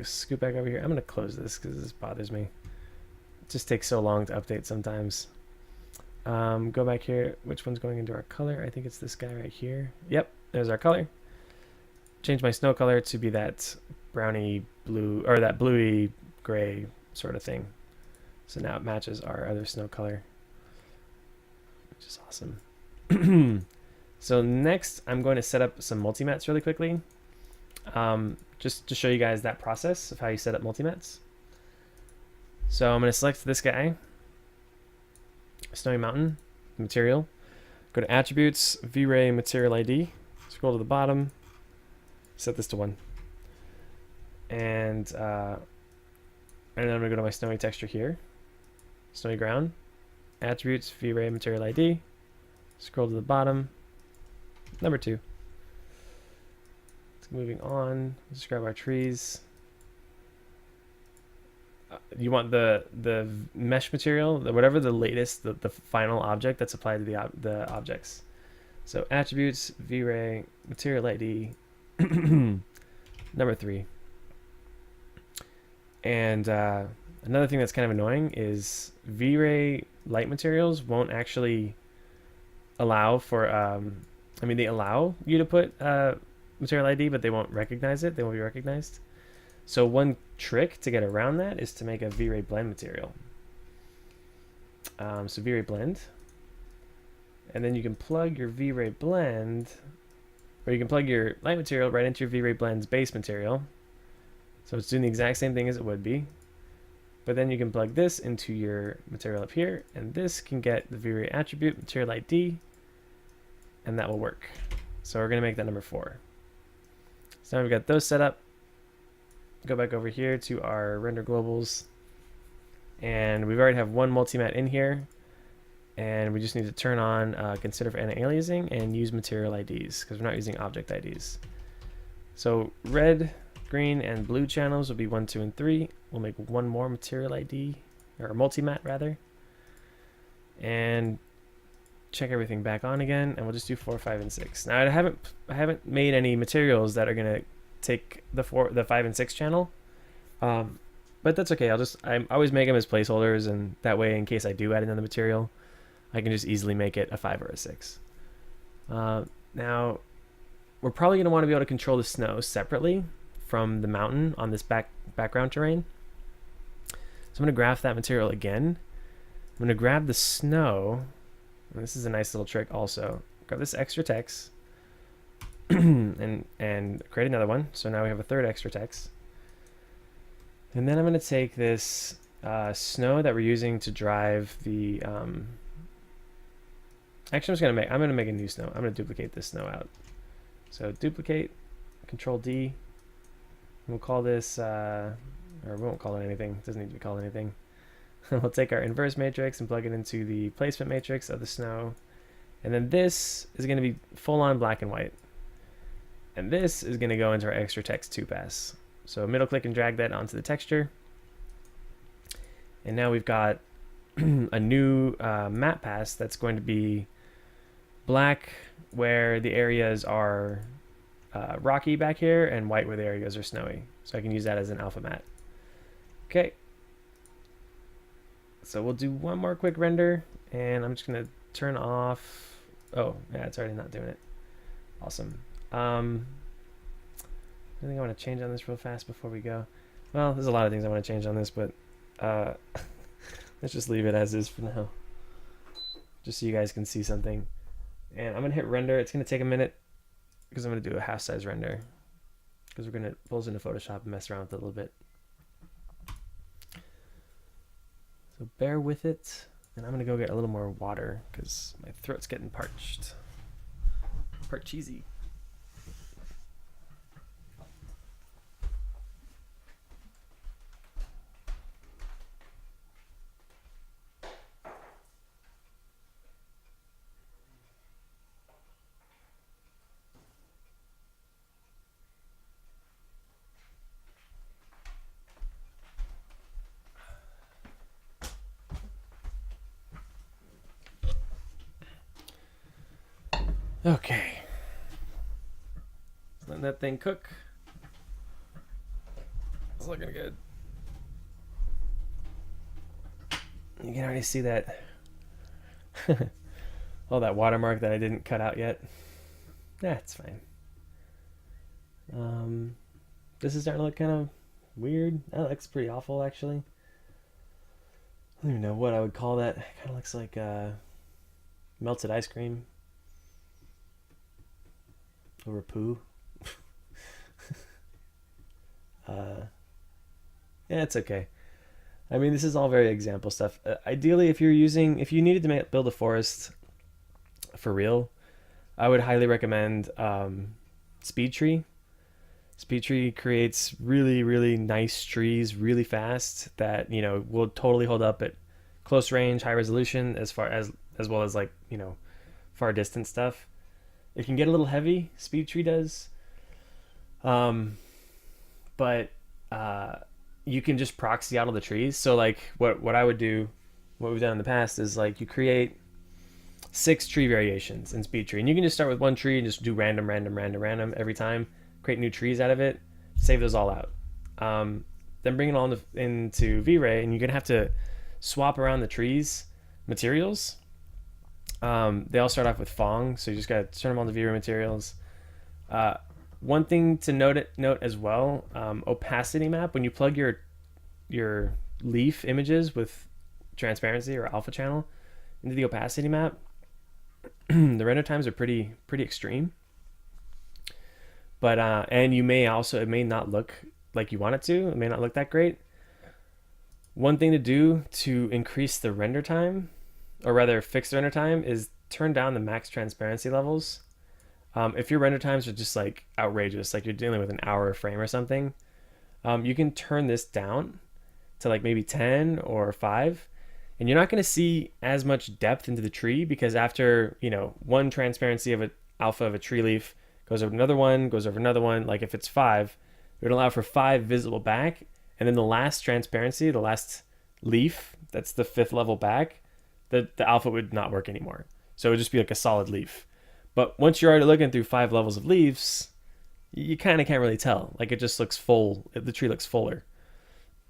Scoot back over here. I'm going to close this because this bothers me. It just takes so long to update sometimes. Go back here. Which one's going into our color? I think it's this guy right here. Yep, there's our color. Change my snow color to be that browny blue, or that bluey gray sort of thing. So now it matches our other snow color, which is awesome. So next, I'm going to set up some multimattes really quickly. Just to show you guys that process of how you set up multimattes. So I'm going to select this guy, Snowy Mountain material. Go to Attributes, V-Ray Material ID. Scroll to the bottom. Set this to 1. And then I'm going to go to my snowy texture here. Snowy ground. Attributes, V-Ray Material ID. Scroll to the bottom. Number 2. Moving on, let's grab our trees. You want the mesh material, whatever the latest, the final object that's applied to the objects. So attributes, V-Ray, material ID, number 3. And another thing that's kind of annoying is V-Ray light materials won't actually allow for, they allow you to put material ID, but they won't recognize it. They won't be recognized. So one trick to get around that is to make a V-Ray blend material. So V-Ray blend, and then you can plug your V-Ray blend, or you can plug your light material right into your V-Ray blend's base material. So it's doing the exact same thing as it would be, but then you can plug this into your material up here, and this can get the V-Ray attribute material ID, and that will work. So we're going to make that number 4. So now we've got those set up. Go back over here to our render globals, and we've already have one multimatte in here, and we just need to turn on consider for anti-aliasing and use material IDs because we're not using object IDs. So red, green, and blue channels will be 1, 2, and 3. We'll make one more material ID, or multimatte rather, and check everything back on again, and we'll just do 4, 5, and 6. Now I haven't made any materials that are gonna take the 5, and 6 channel, but that's okay. I always make them as placeholders, and that way, in case I do add another material, I can just easily make it a 5 or a 6. Now we're probably gonna want to be able to control the snow separately from the mountain on this background terrain. So I'm gonna graph that material again. I'm gonna grab the snow. And this is a nice little trick also. Grab this extra text and create another one. So now we have a third extra text. And then I'm going to take this snow that we're using to drive the... Actually, I'm going to make a new snow. I'm going to duplicate this snow out. So duplicate, Control D. And we'll call this, or we won't call it anything. It doesn't need to be called anything. We'll take our inverse matrix and plug it into the placement matrix of the snow. And then this is going to be full on black and white. And this is going to go into our extra text 2 pass. So middle click and drag that onto the texture. And now we've got a new matte pass that's going to be black where the areas are rocky back here and white where the areas are snowy. So I can use that as an alpha matte. Okay. So we'll do one more quick render, and I'm just going to turn off... Oh, yeah, it's already not doing it. Awesome. I think I want to change on this real fast before we go. Well, there's a lot of things I want to change on this, but let's just leave it as is for now, just so you guys can see something. And I'm going to hit render. It's going to take a minute because I'm going to do a half size render because we're going to pull this into Photoshop and mess around with it a little bit. So bear with it, and I'm gonna go get a little more water because my throat's getting parched. Cheesy. Okay. Letting that thing cook. It's looking good. You can already see that all that watermark that I didn't cut out yet. That's fine. This is starting to look kind of weird. That looks pretty awful, actually. I don't even know what I would call that. It kind of looks like melted ice cream over poo. Yeah, it's okay. I mean, this is all very example stuff. Ideally, if you needed to build a forest for real, I would highly recommend Speed Tree. Speed Tree creates really, really nice trees really fast that, you know, will totally hold up at close range, high resolution, as well as, like, you know, far distance stuff. It can get a little heavy, Speed Tree does. But you can just proxy out all the trees. So, like, what I would do, what we've done in the past is, like, you create 6 tree variations in Speed Tree, and you can just start with one tree and just do random every time, create new trees out of it, save those all out, then bring it all into V-Ray, and you're gonna have to swap around the trees materials. They all start off with Fong, so you just gotta turn them on the V-Ray materials. One thing to note as well, opacity map. When you plug your leaf images with transparency or alpha channel into the opacity map, the render times are pretty extreme. But and it may not look like you want it to. It may not look that great. One thing to do to increase the render time, or rather fix the render time, is turn down the max transparency levels. If your render times are just like outrageous, like you're dealing with an hour a frame or something, you can turn this down to like maybe 10 or 5, and you're not going to see as much depth into the tree, because after, you know, one transparency of alpha of a tree leaf goes over another one, like if it's 5, it would allow for 5 visible back, and then the last transparency, the last leaf, that's the 5th level back, the alpha would not work anymore. So it would just be like a solid leaf. But once you're already looking through 5 levels of leaves, you kind of can't really tell. Like it just looks full. The tree looks fuller.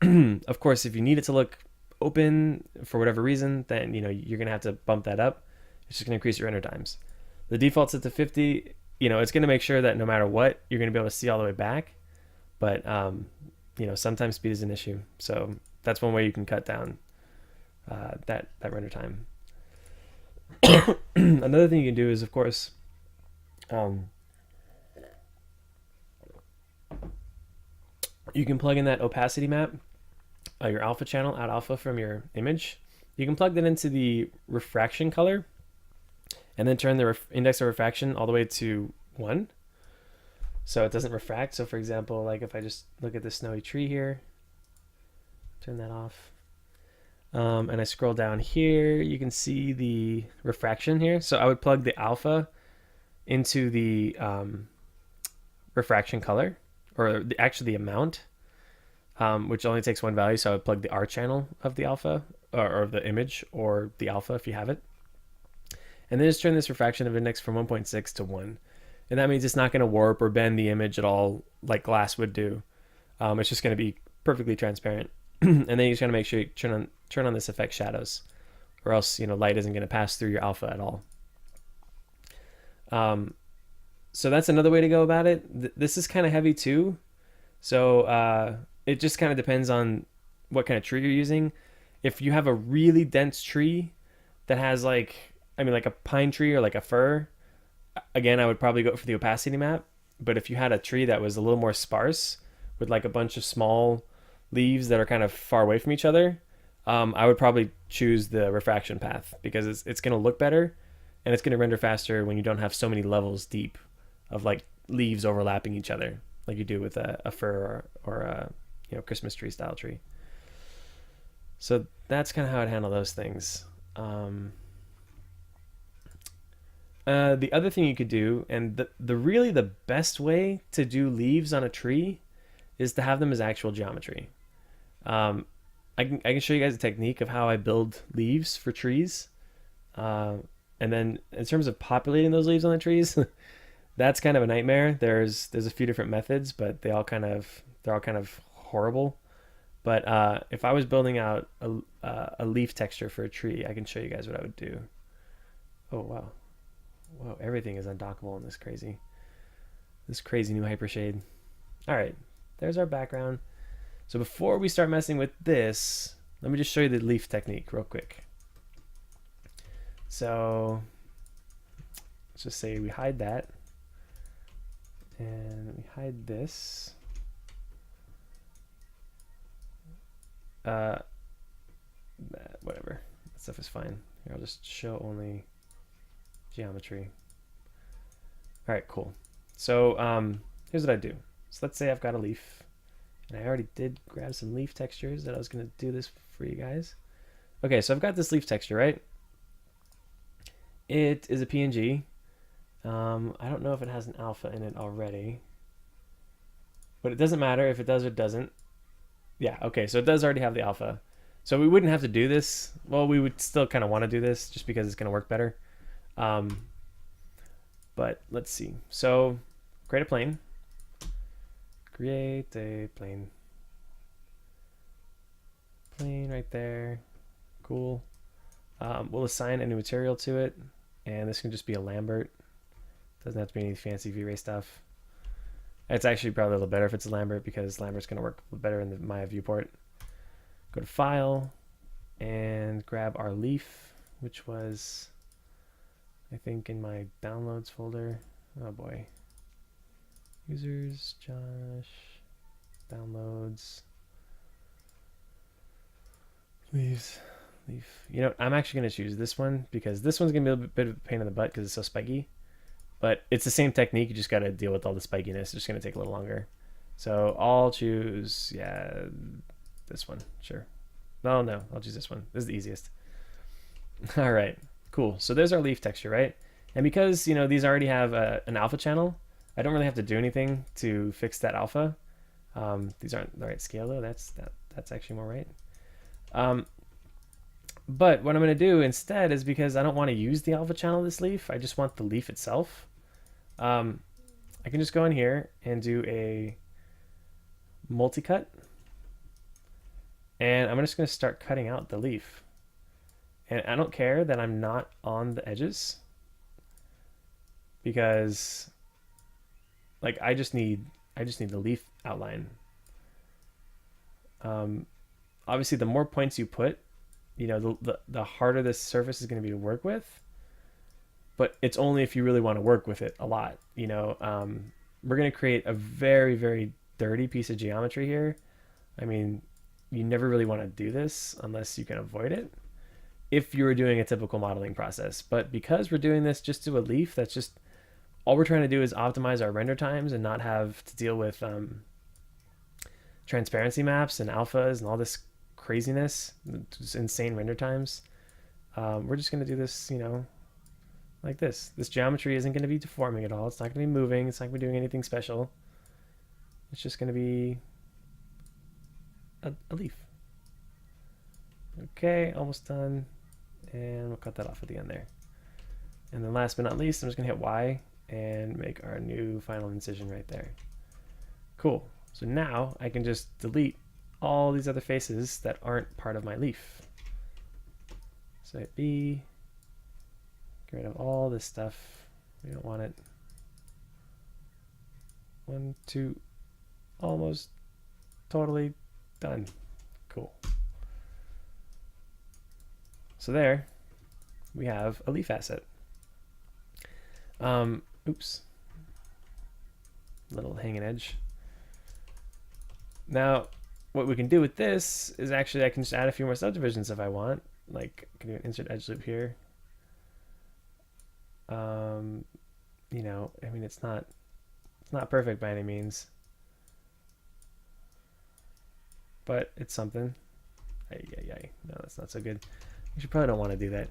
Of course, if you need it to look open for whatever reason, then you're gonna have to bump that up. It's just gonna increase your render times. The default's set to 50. It's gonna make sure that no matter what, you're gonna be able to see all the way back. But sometimes speed is an issue. So that's one way you can cut down that render time. Another thing you can do is, of course, you can plug in that opacity map, your alpha channel, add alpha from your image. You can plug that into the refraction color and then turn the index of refraction all the way to 1. So it doesn't refract. So for example, like if I just look at the snowy tree here, turn that off. And I scroll down here, you can see the refraction here. So I would plug the alpha into the refraction color, or actually the amount, which only takes 1 value. So I would plug the R channel of the alpha, or the image, or the alpha if you have it. And then just turn this refraction of index from 1.6 to 1. And that means it's not going to warp or bend the image at all like glass would do. It's just going to be perfectly transparent. And then you just got to make sure you turn on this effect shadows, or else light isn't going to pass through your alpha at all. So that's another way to go about it. This is kind of heavy too, so it just kind of depends on what kind of tree you're using. If you have a really dense tree that has like a pine tree or like a fir, again, I would probably go for the opacity map. But if you had a tree that was a little more sparse with like a bunch of small leaves that are kind of far away from each other, I would probably choose the refraction path, because it's going to look better and it's going to render faster when you don't have so many levels deep of like leaves overlapping each other like you do with a fir or a Christmas tree style tree. So that's kind of how I'd handle those things. The other thing you could do, and the really the best way to do leaves on a tree, is to have them as actual geometry. I can show you guys a technique of how I build leaves for trees. And then in terms of populating those leaves on the trees, that's kind of a nightmare. There's a few different methods, but they're all kind of horrible. But if I was building out a leaf texture for a tree, I can show you guys what I would do. Oh wow, whoa! Everything is undockable in this crazy new hypershade. All right, there's our background. So before we start messing with this, let me just show you the leaf technique real quick. So let's just say we hide that, and we hide this. Whatever, that stuff is fine. Here, I'll just show only geometry. All right, cool. So here's what I do. So let's say I've got a leaf, and I already did grab some leaf textures that I was going to do this for you guys. Okay, so I've got this leaf texture, right? It is a PNG. I don't know if it has an alpha in it already, but it doesn't matter if it does or doesn't. Yeah, okay, so it does already have the alpha. So we wouldn't have to do this. Well, we would still kind of want to do this just because it's going to work better. But let's see. So create a plane. Create a plane. Plane right there. Cool. We'll assign a new material to it, and this can just be a Lambert. Doesn't have to be any fancy V-Ray stuff. It's actually probably a little better if it's a Lambert, because Lambert's going to work better in the Maya viewport. Go to File and grab our leaf, which was, I think, in my Downloads folder. Oh boy. Users, Josh, Downloads, leaves, leaf. You know, I'm actually going to choose this one, because this one's going to be a bit of a pain in the butt because it's so spiky. But it's the same technique, you just got to deal with all the spikiness. It's just going to take a little longer. So I'll choose, yeah, this one, sure. No, I'll choose this one. This is the easiest. All right, cool. So there's our leaf texture, right? And because, these already have an alpha channel, I don't really have to do anything to fix that alpha. These aren't the right scale though. That's actually more right. But what I'm going to do instead is, because I don't want to use the alpha channel of this leaf, I just want the leaf itself. I can just go in here and do a multi-cut. And I'm just going to start cutting out the leaf. And I don't care that I'm not on the edges, because like I just need the leaf outline. Obviously, the more points you put, you know, the harder this surface is going to be to work with. But it's only if you really want to work with it a lot. You know, we're going to create a very, very dirty piece of geometry here. I mean, you never really want to do this unless you can avoid it if you were doing a typical modeling process. But because we're doing this just to a leaf, that's just all we're trying to do is optimize our render times and not have to deal with transparency maps and alphas and all this craziness, just insane render times. We're just going to do this, you know, like this. This geometry isn't going to be deforming at all. It's not going to be moving. It's not going to be doing anything special. It's just going to be a leaf. Okay, almost done. And we'll cut that off at the end there. And then last but not least, I'm just going to hit Y and make our new final incision right there. Cool. So now I can just delete all these other faces that aren't part of my leaf. So hit B, get rid of all this stuff. We don't want it. 1, 2, almost totally done. Cool. So there we have a leaf asset. Oops. Little hanging edge. Now, what we can do with this is actually I can just add a few more subdivisions if I want. Like, I can do an insert edge loop here. You know, I mean, it's not perfect by any means, but it's something. No, that's not so good. You probably don't want to do that.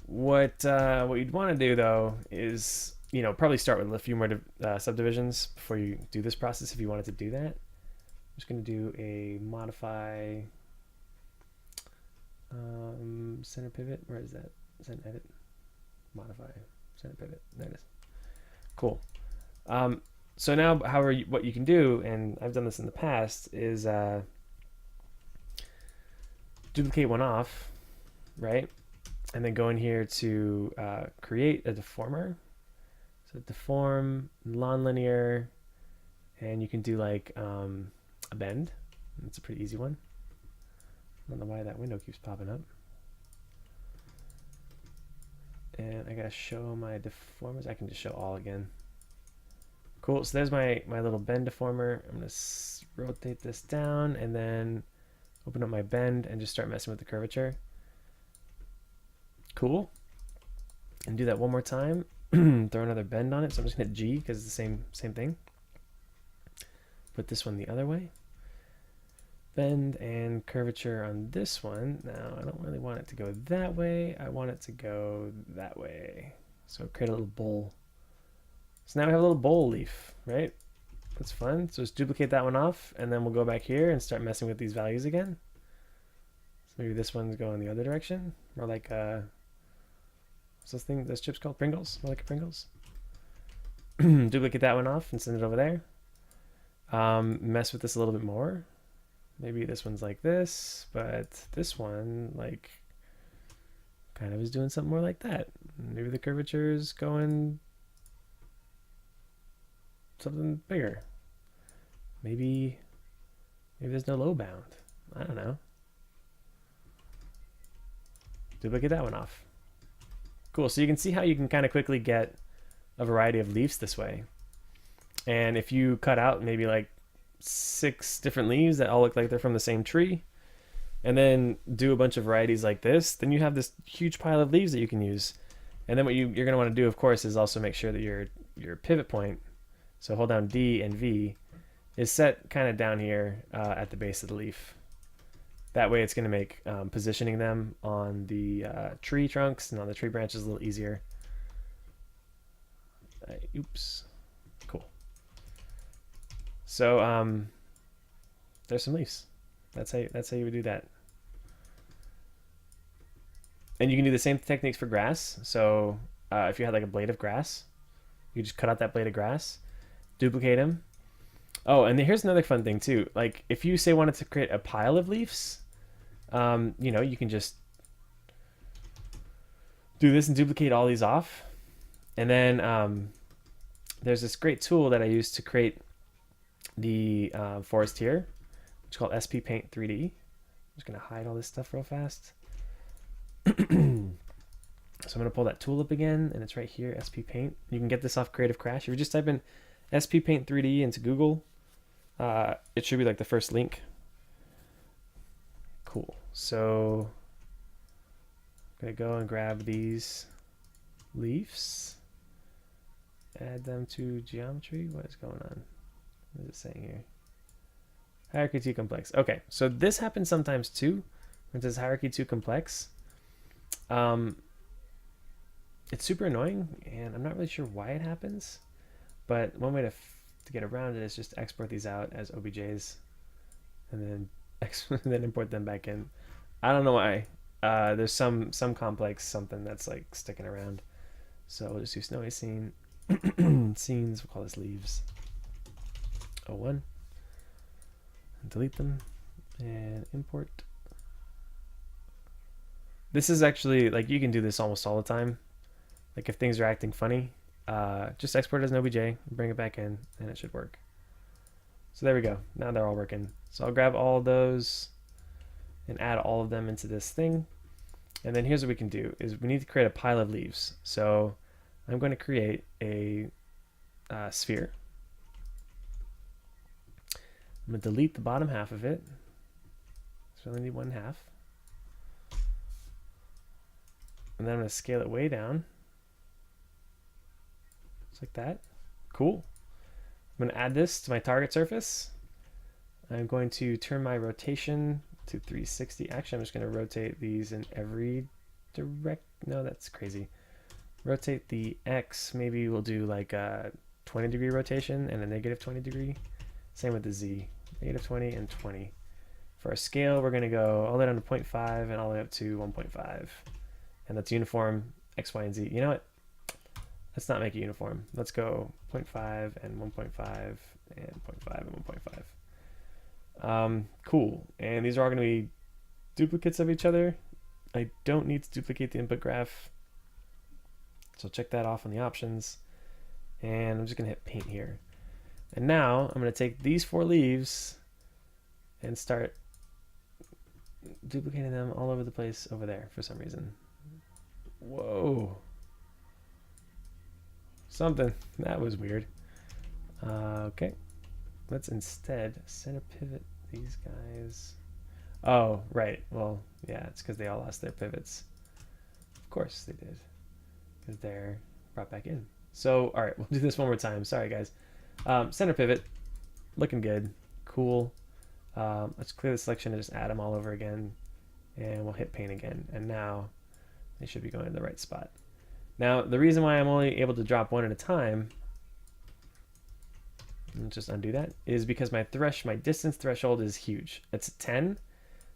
What you'd want to do though is, you know, probably start with a few more subdivisions before you do this process if you wanted to do that. I'm just going to do a modify center pivot. Where is that? Is that an edit? Modify center pivot. There it is. Cool. So now, what you can do, and I've done this in the past, is duplicate one off, right? And then go in here to create a deformer. So deform, non-linear, and you can do like a bend. It's a pretty easy one. I don't know why that window keeps popping up. And I gotta show my deformers. I can just show all again. Cool, so there's my little bend deformer. I'm gonna rotate this down and then open up my bend and just start messing with the curvature. Cool. And do that one more time. Throw another bend on it. So I'm just gonna hit G because it's the same thing. Put this one the other way. Bend and curvature on this one. Now I don't really want it to go that way. I want it to go that way. So create a little bowl. So now we have a little bowl leaf, right? That's fun. So just duplicate that one off, and then we'll go back here and start messing with these values again. So maybe this one's going the other direction, more like what's this thing? This chip's called Pringles. More like a Pringles. Duplicate that one off and send it over there. Mess with this a little bit more. Maybe this one's like this, but this one like kind of is doing something more like that. Maybe the curvature is going something bigger. Maybe there's no low bound. I don't know. Duplicate that one off. Cool. So you can see how you can kind of quickly get a variety of leaves this way. And if you cut out maybe like 6 different leaves that all look like they're from the same tree, and then do a bunch of varieties like this, then you have this huge pile of leaves that you can use. And then what you're going to want to do, of course, is also make sure that your pivot point, so hold down D and V, is set kind of down here at the base of the leaf. That way it's going to make positioning them on the tree trunks and on the tree branches a little easier. Oops. Cool. So there's some leaves. That's how you would do that. And you can do the same techniques for grass. So if you had like a blade of grass, you just cut out that blade of grass, duplicate them. Oh, and here's another fun thing too. Like if you say wanted to create a pile of leaves, you can just do this and duplicate all these off. And then there's this great tool that I use to create the forest here. It's called SP Paint 3D. I'm just gonna hide all this stuff real fast. So I'm gonna pull that tool up again, and it's right here, SP Paint. You can get this off Creative Crash. If you just type in SP Paint 3D into Google, it should be like the first link. Cool. So I'm gonna go and grab these leaves, add them to geometry. What is going on? What is it saying here? Hierarchy too complex. Okay, so this happens sometimes too. When it says hierarchy too complex. It's super annoying, and I'm not really sure why it happens. But one way to get around it is just export these out as OBJs, and then import them back in. I don't know why. There's some complex something that's like sticking around. So we'll just do snowy scene. Scenes, we'll call this leaves 01. Delete them and import. This is actually, like, you can do this almost all the time. Like if things are acting funny, just export it as an OBJ, bring it back in, and it should work. So there we go. Now they're all working. So I'll grab all of those and add all of them into this thing. And then here's what we can do is we need to create a pile of leaves. So I'm going to create a sphere. I'm going to delete the bottom half of it. So I only need one half. And then I'm going to scale it way down. Just like that. Cool. I'm going to add this to my target surface. I'm going to turn my rotation to 360. Actually, I'm just going to rotate these in every direct. No, that's crazy. Rotate the X. Maybe we'll do like a 20-degree rotation and a negative 20-degree. Same with the Z. Negative 20 and 20. For our scale, we're going to go all the way down to 0.5 and all the way up to 1.5. And that's uniform X, Y, and Z. You know what? Let's not make it uniform. Let's go 0.5 and 1.5 and 0.5 and 1.5. Cool. And these are all going to be duplicates of each other. I don't need to duplicate the input graph. So check that off on the options. And I'm just going to hit paint here. And now I'm going to take these 4 leaves and start duplicating them all over the place over there for some reason. Whoa. Something. That was weird. Okay. Let's instead center pivot these guys. Oh, right. Well, yeah, it's because they all lost their pivots. Of course they did. Because they're brought back in. So, all right, we'll do this one more time. Sorry, guys. Center pivot. Looking good. Cool. Let's clear the selection and just add them all over again. And we'll hit paint again. And now they should be going in the right spot. Now, the reason why I'm only able to drop one at a time, let's just undo that, is because my distance threshold is huge. It's 10.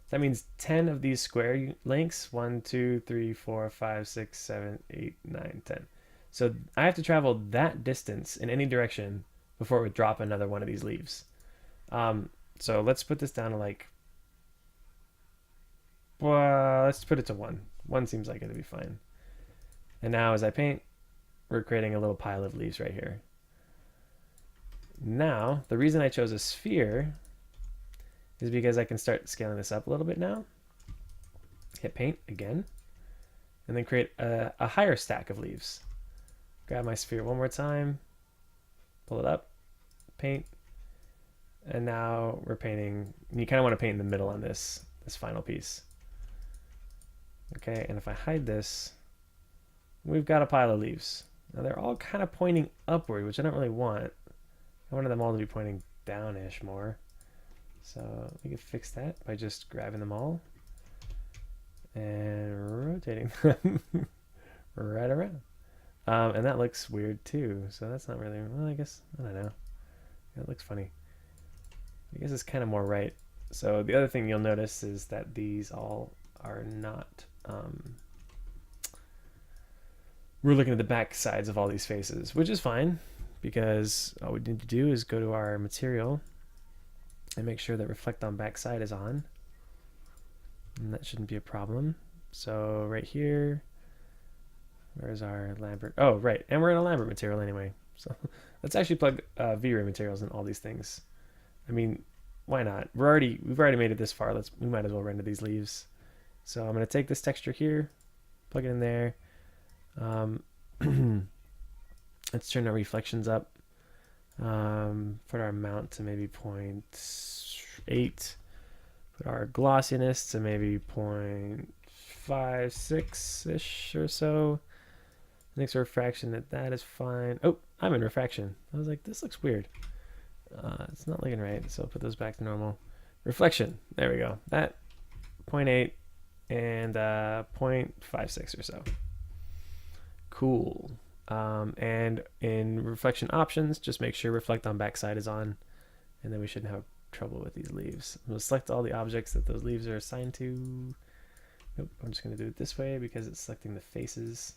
That means 10 of these square lengths, 1, 2, 3, 4, 5, 6, 7, 8, 9, 10. So I have to travel that distance in any direction before it would drop another one of these leaves. So let's put this down to like, well, let's put it to 1. 1 seems like it'll be fine. And now as I paint, we're creating a little pile of leaves right here. Now, the reason I chose a sphere is because I can start scaling this up a little bit now. Hit paint again, and then create a higher stack of leaves. Grab my sphere one more time, pull it up, paint, and now we're painting. You kind of want to paint in the middle on this final piece. Okay, and if I hide this, we've got a pile of leaves. Now they're all kind of pointing upward, which I don't really want. I wanted them all to be pointing down-ish more. So we can fix that by just grabbing them all and rotating them right around. And that looks weird too. So that's not really, well, I guess, I don't know. It looks funny. I guess it's kind of more right. So the other thing you'll notice is that these all are not we're looking at the back sides of all these faces, which is fine because all we need to do is go to our material and make sure that reflect on backside is on, and that shouldn't be a problem. So right here, where's our Lambert? Oh, right, and we're in a Lambert material anyway. So let's actually plug V-Ray materials in all these things. I mean, why not? We've already made it this far. We might as well render these leaves. So I'm gonna take this texture here, plug it in there. Let's turn our reflections up. Put our amount to maybe 0.8. Put our glossiness to maybe 0.56-ish or so. Next refraction, that is fine. Oh, I'm in refraction. I was like, this looks weird. It's not looking right, so I'll put those back to normal. Reflection, there we go. That 0.8 and 0.56 or so. Cool. And in reflection options, just make sure reflect on backside is on, and then we shouldn't have trouble with these leaves. I'm going to select all the objects that those leaves are assigned to. Nope, I'm just going to do it this way because it's selecting the faces.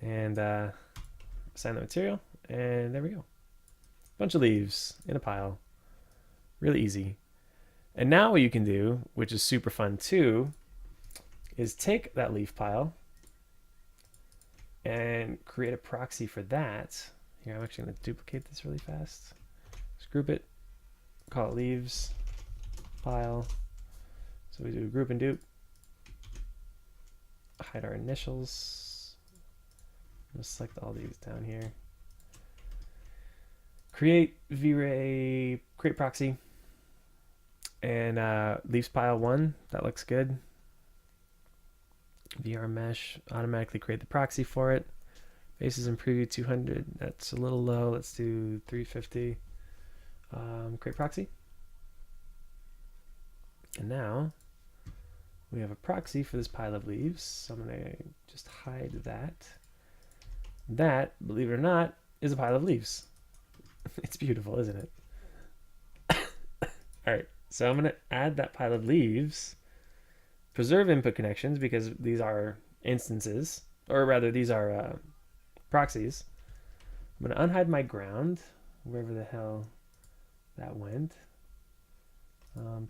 And assign the material, and there we go. Bunch of leaves in a pile. Really easy. And now what you can do, which is super fun too, is take that leaf pile and create a proxy for that. Here, I'm actually going to duplicate this really fast. Just group it, call it leaves pile. So we do group and dupe. Hide our initials. I'm going to select all these down here. Create V-Ray, create proxy. And leaves pile 1, that looks good. VR mesh, automatically create the proxy for it. Faces in preview 200, that's a little low. Let's do 350. Create proxy. And now we have a proxy for this pile of leaves. So I'm going to just hide that. That, believe it or not, is a pile of leaves. It's beautiful, isn't it? All right, so I'm going to add that pile of leaves, preserve input connections because these are instances, or rather these are proxies. I'm going to unhide my ground, wherever the hell that went.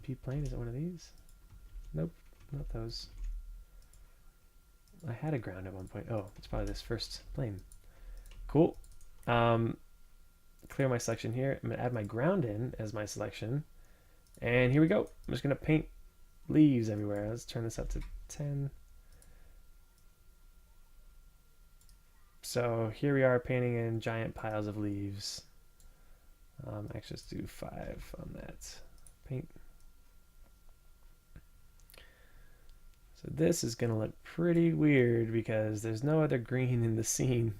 P-plane, is it one of these? Nope, not those. I had a ground at one point. Oh, it's probably this first plane. Cool. Clear my selection here. I'm going to add my ground in as my selection. And here we go. I'm just going to paint leaves everywhere. Let's turn this up to 10. So here we are painting in giant piles of leaves. Actually, let's do 5 on that. Paint. So this is going to look pretty weird because there's no other green in the scene.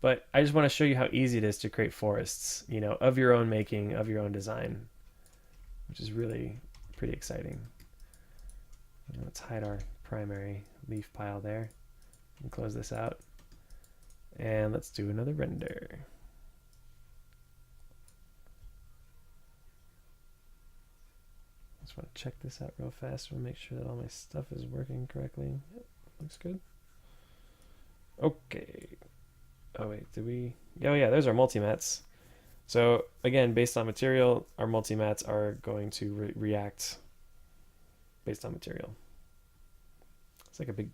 But I just want to show you how easy it is to create forests, you know, of your own making, of your own design, which is really pretty exciting. Let's hide our primary leaf pile there and close this out. And let's do another render. Just want to check this out real fast and make sure that all my stuff is working correctly. Yep, looks good. Okay. Oh wait, did we? Oh yeah, there's our multimattes. So again, based on material, our multimattes are going to react based on material. It's like a big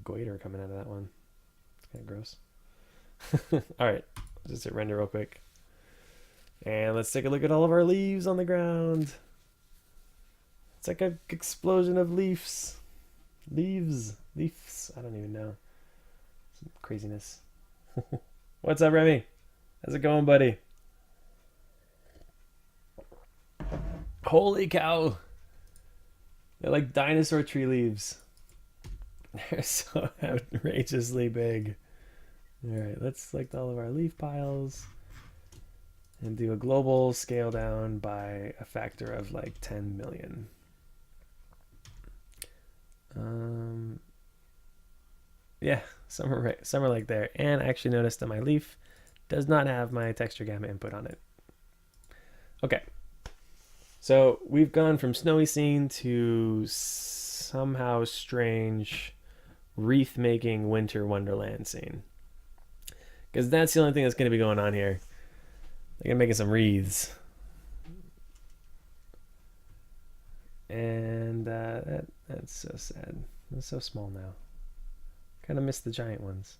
goiter coming out of that one. It's kind of gross. All right, let's just hit render real quick. And let's take a look at all of our leaves on the ground. It's like an explosion of leaves. Leaves. I don't even know. Some craziness. What's up, Remy? How's it going, buddy? Holy cow. They're like dinosaur tree leaves. They're so outrageously big. All right, let's select all of our leaf piles and do a global scale down by a factor of like 10 million. Yeah, somewhere like there. And I actually noticed that my leaf does not have my texture gamma input on it. Okay, so we've gone from snowy scene to somehow strange wreath making winter wonderland scene, because that's the only thing that's going to be going on here. They're going to make some wreaths. And that's so sad. It's so small now. Kind of miss the giant ones.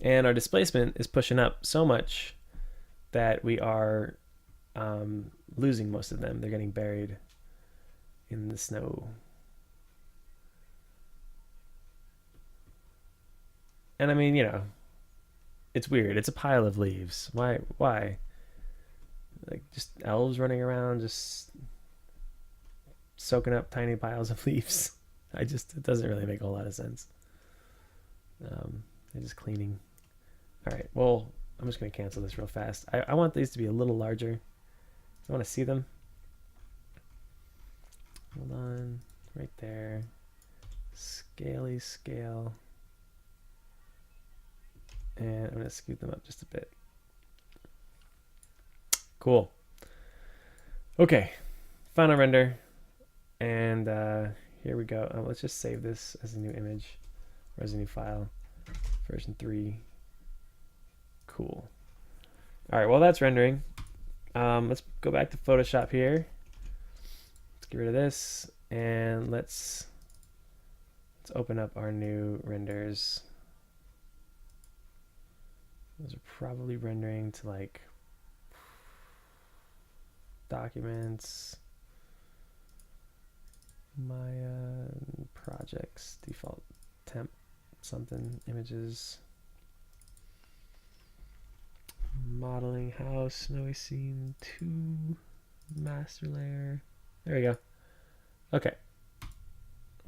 And our displacement is pushing up so much that we are losing most of them. They're getting buried in the snow. And I mean, you know, it's weird. It's a pile of leaves. Why? Like just elves running around, just soaking up tiny piles of leaves. It doesn't really make a whole lot of sense. They're just cleaning. All right, well, I'm just gonna cancel this real fast. I want these to be a little larger. I want to see them. Hold on, right there. Scaly scale. And I'm gonna scoot them up just a bit. Cool. Okay, final render. And here we go. Let's just save this as a new image or as a new file. Version 3. Cool. All right, well, that's rendering. Let's go back to Photoshop here. Let's get rid of this and let's open up our new renders. Those are probably rendering to like documents, my projects, default temp something, images, modeling house, snowy scene 2, master layer. There we go. Okay,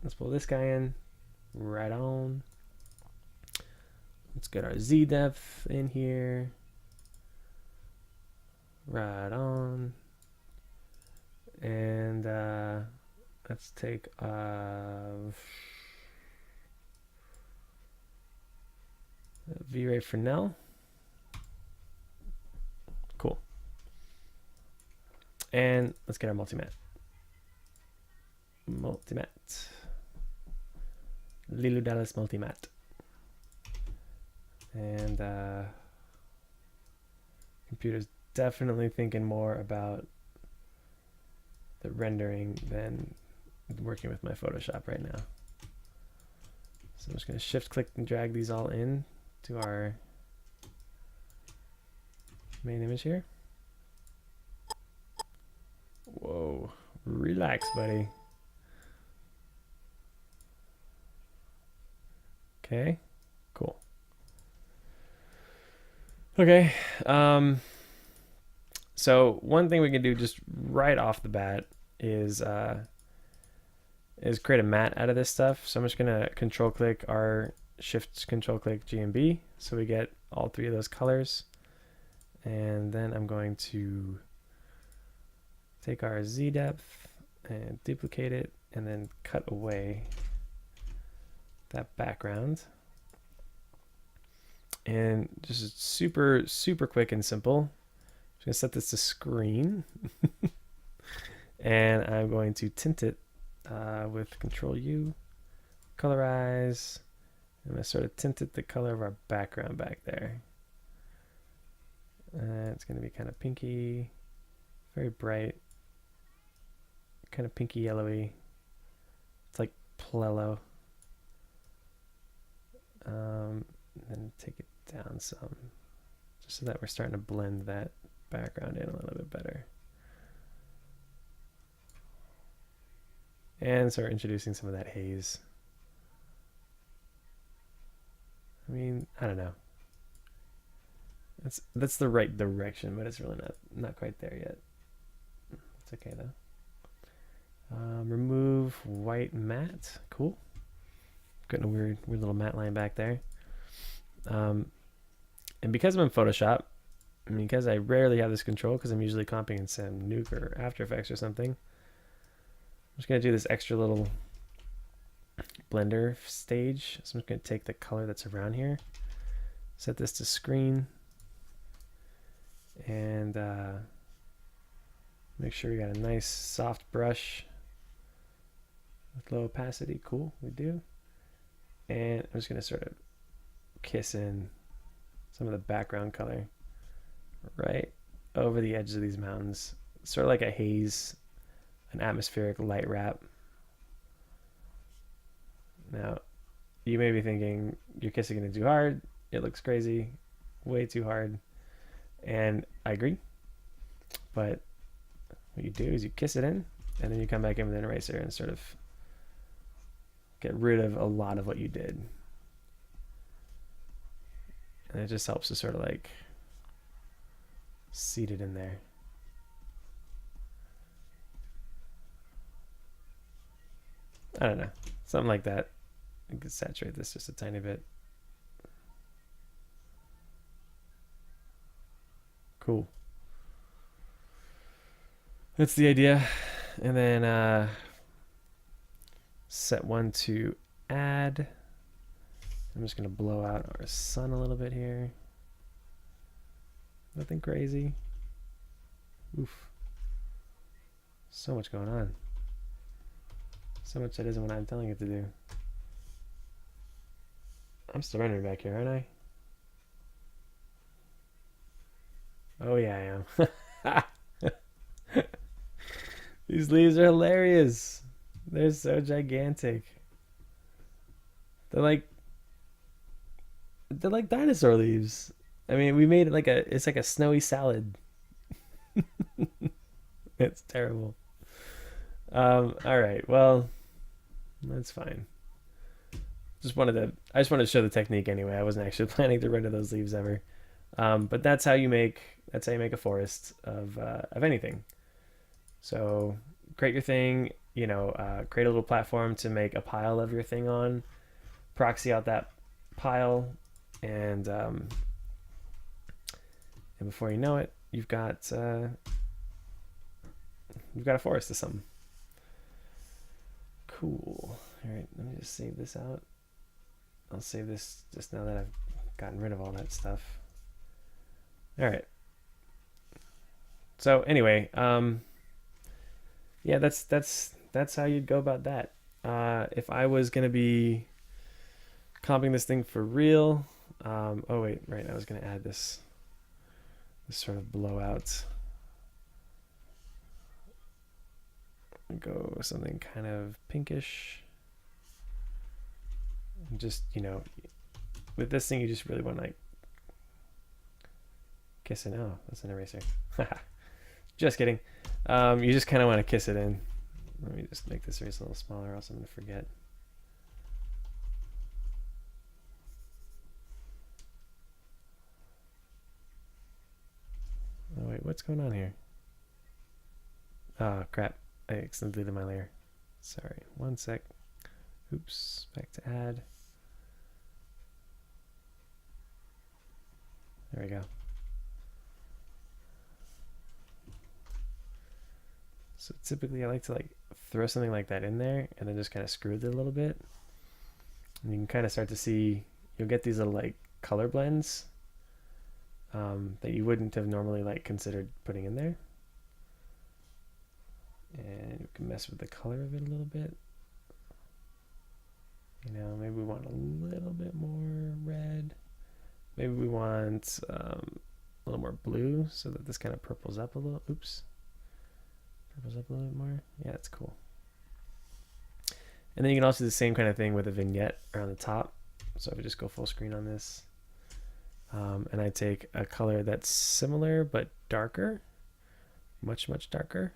let's pull this guy in. Right on. Let's get our Z depth in here. Right on. And let's take V-Ray for now. Cool. And let's get our multimatte. Lilu Dallas multimatte. And computer's definitely thinking more about the rendering than working with my Photoshop right now. So I'm just going to shift click and drag these all in to our main image here. Whoa, relax, buddy. Okay, cool. Okay, so one thing we can do just right off the bat is create a matte out of this stuff. So I'm just gonna control click our shift control click GMB so we get all three of those colors, and then I'm going to take our Z depth and duplicate it and then cut away that background. And just super quick and simple, I'm gonna set this to screen and I'm going to tint it with Control U, colorize. I'm gonna sort of tint it the color of our background back there. It's gonna be kind of pinky, very bright, kind of pinky yellowy. It's like Plello. Then take it down some, just so that we're starting to blend that background in a little bit better. And start introducing some of that haze. I mean, I don't know. That's the right direction, but it's really not quite there yet. It's okay though. Remove white matte. Cool. Getting a weird little matte line back there. And because I'm in Photoshop, I mean, because I rarely have this control, because I'm usually comping in some Nuke or After Effects or something, I'm just going to do this extra little blender stage. So I'm just going to take the color that's around here, set this to screen, and make sure we got a nice soft brush with low opacity. Cool, we do. And I'm just gonna sort of kiss in some of the background color right over the edges of these mountains, sort of like a haze, an atmospheric light wrap. Now, you may be thinking you're kissing it too hard. It looks crazy, way too hard. And I agree. But what you do is you kiss it in, and then you come back in with an eraser and sort of get rid of a lot of what you did. And it just helps to sort of like seat it in there. I don't know, something like that. I could saturate this just a tiny bit. Cool. That's the idea. And then set one to add. I'm just going to blow out our sun a little bit here. Nothing crazy. Oof. So much going on. So much that isn't what I'm telling it to do. I'm still rendering back here, aren't I? Oh yeah, I am. These leaves are hilarious. They're so gigantic. They're like dinosaur leaves. I mean, we made it like it's like a snowy salad. It's terrible. All right, well, that's fine. I just wanted to show the technique anyway. I wasn't actually planning to render those leaves ever. But that's how you make a forest of anything. So create your thing, create a little platform to make a pile of your thing on, proxy out that pile, and before you know it, you've got a forest of something. Cool. All right, let me just save this out. I'll save this just now that I've gotten rid of all that stuff. All right. So anyway, yeah, that's how you'd go about that. If I was gonna be comping this thing for real, oh wait, right, I was gonna add this sort of blowout. Go something kind of pinkish. And just, with this thing, you just really want to like kiss it. Oh, that's an eraser. Just kidding. You just kind of want to kiss it in. Let me just make this eraser a little smaller, or else I'm going to forget. Oh wait, what's going on here? Oh crap, I accidentally deleted my layer. Sorry, one sec. Oops, back to add. There we go. So typically I like to like throw something like that in there and then just kind of screw it a little bit. And you can kind of start to see, you'll get these little like color blends that you wouldn't have normally like considered putting in there. And you can mess with the color of it a little bit. Maybe we want a little bit more red. Maybe we want a little more blue so that this kind of purples up a little. Oops. Purples up a little bit more. Yeah, that's cool. And then you can also do the same kind of thing with a vignette around the top. So if I just go full screen on this, and I take a color that's similar but darker, much, much darker,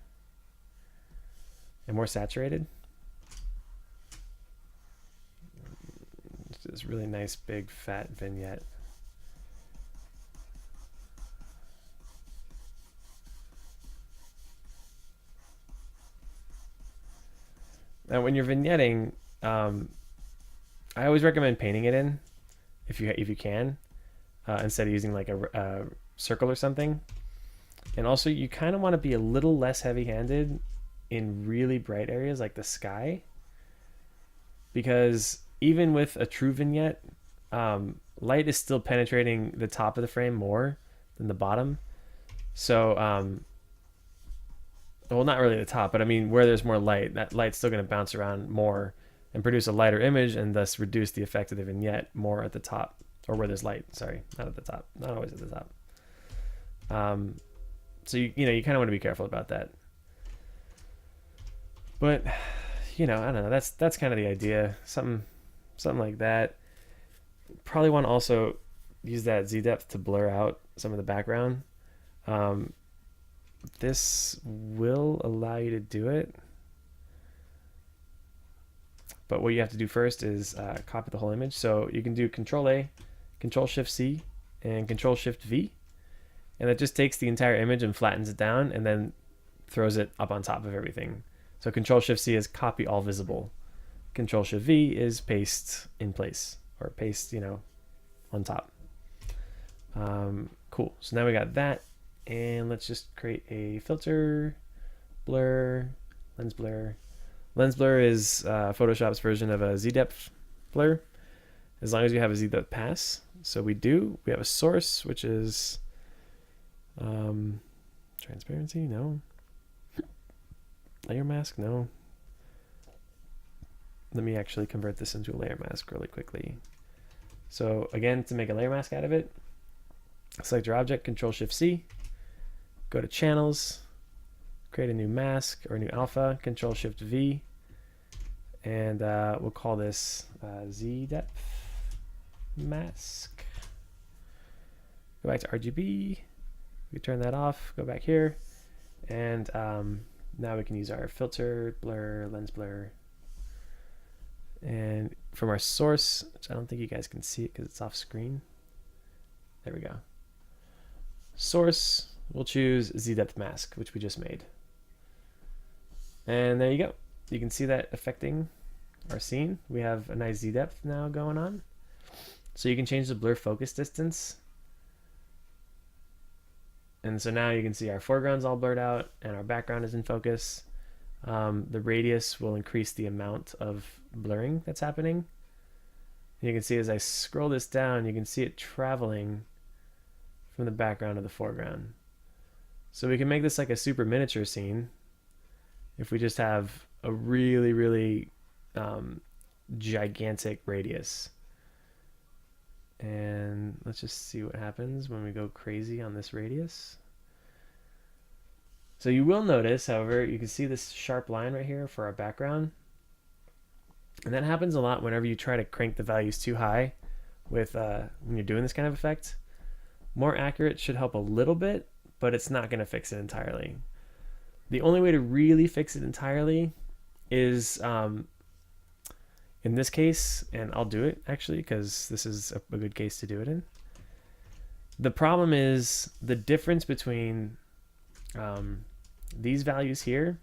and more saturated. It's this really nice, big, fat vignette. Now, when you're vignetting, I always recommend painting it in, if you can, instead of using like a circle or something. And also, you kind of want to be a little less heavy-handed in really bright areas like the sky, because even with a true vignette, light is still penetrating the top of the frame more than the bottom. So well, not really the top, but I mean where there's more light, that light's still going to bounce around more and produce a lighter image and thus reduce the effect of the vignette more at the top, or where there's light, sorry, not at the top, not always at the top. So you kind of want to be careful about that. But I don't know, that's kind of the idea, something like that. Probably want to also use that Z depth to blur out some of the background. This will allow you to do it, but what you have to do first is copy the whole image. So you can do Control A, Control Shift C, and Control Shift V, and that just takes the entire image and flattens it down and then throws it up on top of everything. So Control Shift C is copy all visible. Control Shift V is paste in place, or paste, on top. Cool. So now we got that, and let's just create a filter, blur, lens blur. Lens blur is Photoshop's version of a Z-depth blur, as long as you have a Z-depth pass. So we have a source, which is transparency, no. Layer mask, no. Let me actually convert this into a layer mask really quickly. So again, to make a layer mask out of it, select your object, Control Shift C, go to channels, create a new mask or a new alpha, Control Shift V, and we'll call this Z depth mask. Go back to RGB, we turn that off, go back here, and now we can use our filter, blur, lens blur. And from our source, which I don't think you guys can see it because it's off screen. There we go. Source, we'll choose Z-depth mask, which we just made. And there you go. You can see that affecting our scene. We have a nice Z-depth now going on. So you can change the blur focus distance. And so now you can see our foreground's all blurred out and our background is in focus. The radius will increase the amount of blurring that's happening. And you can see as I scroll this down, you can see it traveling from the background to the foreground. So we can make this like a super miniature scene if we just have a really, really gigantic radius. And let's just see what happens when we go crazy on this radius. So you will notice, however, you can see this sharp line right here for our background. And that happens a lot whenever you try to crank the values too high with when you're doing this kind of effect. More accurate should help a little bit, but it's not going to fix it entirely. The only way to really fix it entirely is, in this case, and I'll do it actually because this is a good case to do it in. The problem is the difference between these values here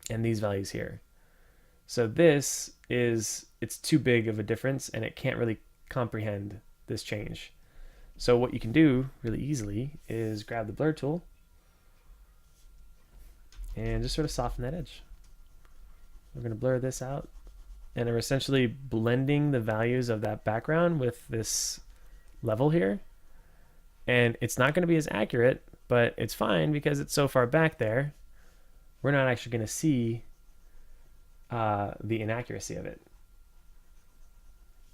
and these values here. So this is, it's too big of a difference and it can't really comprehend this change. So what you can do really easily is grab the blur tool and just sort of soften that edge. We're going to blur this out, and we're essentially blending the values of that background with this level here. And it's not going to be as accurate, but it's fine because it's so far back there, we're not actually going to see the inaccuracy of it.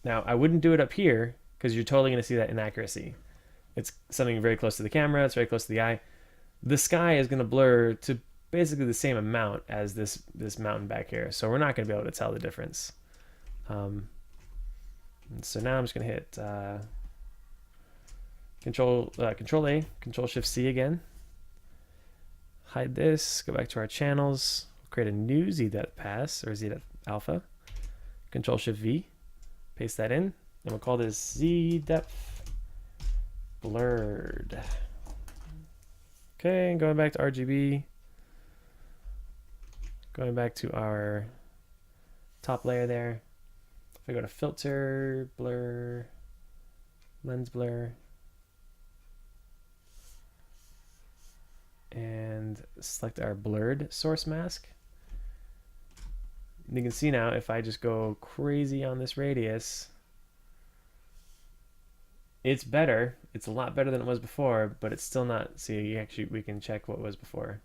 Now, I wouldn't do it up here because you're totally going to see that inaccuracy. It's something very close to the camera, it's very close to the eye. The sky is going to blur to basically the same amount as this mountain back here, so we're not going to be able to tell the difference. So now I'm just going to hit Control A, Control Shift C again. Hide this, go back to our channels, create a new Z-depth pass or Z-depth alpha. Control Shift V, paste that in, and we'll call this Z-depth blurred. Okay, and going back to RGB, going back to our top layer there. If I go to filter, blur, lens blur, and select our blurred source mask. And you can see now if I just go crazy on this radius, it's better. It's a lot better than it was before, but it's still not. See, we can check what was before.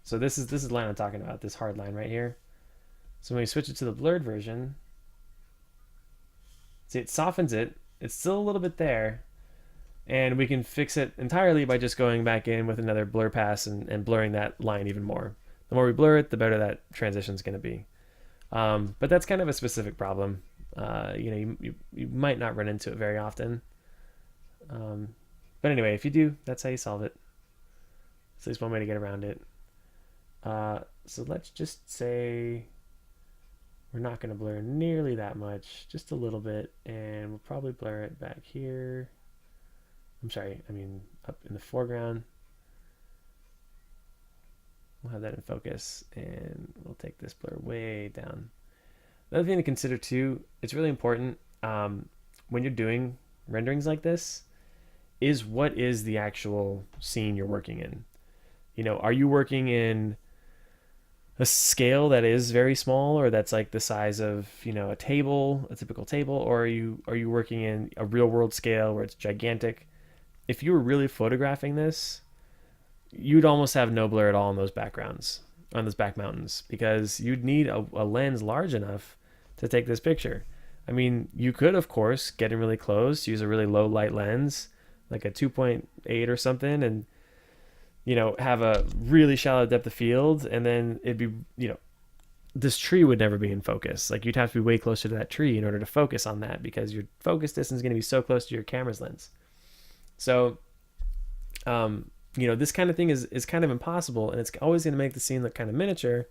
So this is the line I'm talking about, this hard line right here. So when we switch it to the blurred version, see, it softens it. It's still a little bit there, and we can fix it entirely by just going back in with another blur pass and blurring that line even more. The more we blur it, the better that transition is going to be. But that's kind of a specific problem. You might not run into it very often. But anyway, if you do, that's how you solve it. It's at least one way to get around it. So let's just say we're not going to blur nearly that much, just a little bit, and we'll probably blur it back here. I'm sorry, I mean up in the foreground. We'll have that in focus, and we'll take this blur way down. Another thing to consider too, it's really important when you're doing renderings like this, is what is the actual scene you're working in. Are you working in a scale that is very small, or that's like the size of a table, a typical table, or are you working in a real world scale where it's gigantic? If you were really photographing this, you'd almost have no blur at all on those backgrounds, on those back mountains, because you'd need a lens large enough to take this picture. I mean, you could of course get in really close, use a really low light lens like a 2.8 or something, and have a really shallow depth of field, and then it'd be, this tree would never be in focus. Like, you'd have to be way closer to that tree in order to focus on that, because your focus distance is going to be so close to your camera's lens. So, this kind of thing is kind of impossible, and it's always going to make the scene look kind of miniature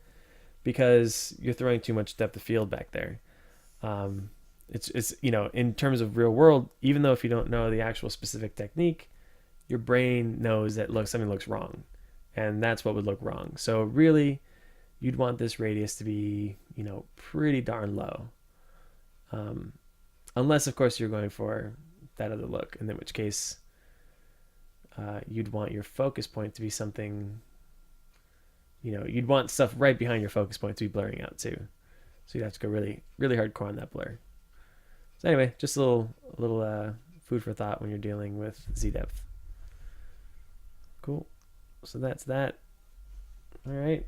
because you're throwing too much depth of field back there. It's in terms of real world, even though if you don't know the actual specific technique, your brain knows that something looks wrong, and that's what would look wrong. So really, you'd want this radius to be, pretty darn low. Unless of course you're going for that other look, in which case you'd want your focus point to be something, you'd want stuff right behind your focus point to be blurring out too. So you'd have to go really, really hardcore on that blur. So anyway, just a little food for thought when you're dealing with Z depth. Cool. So that's that. All right.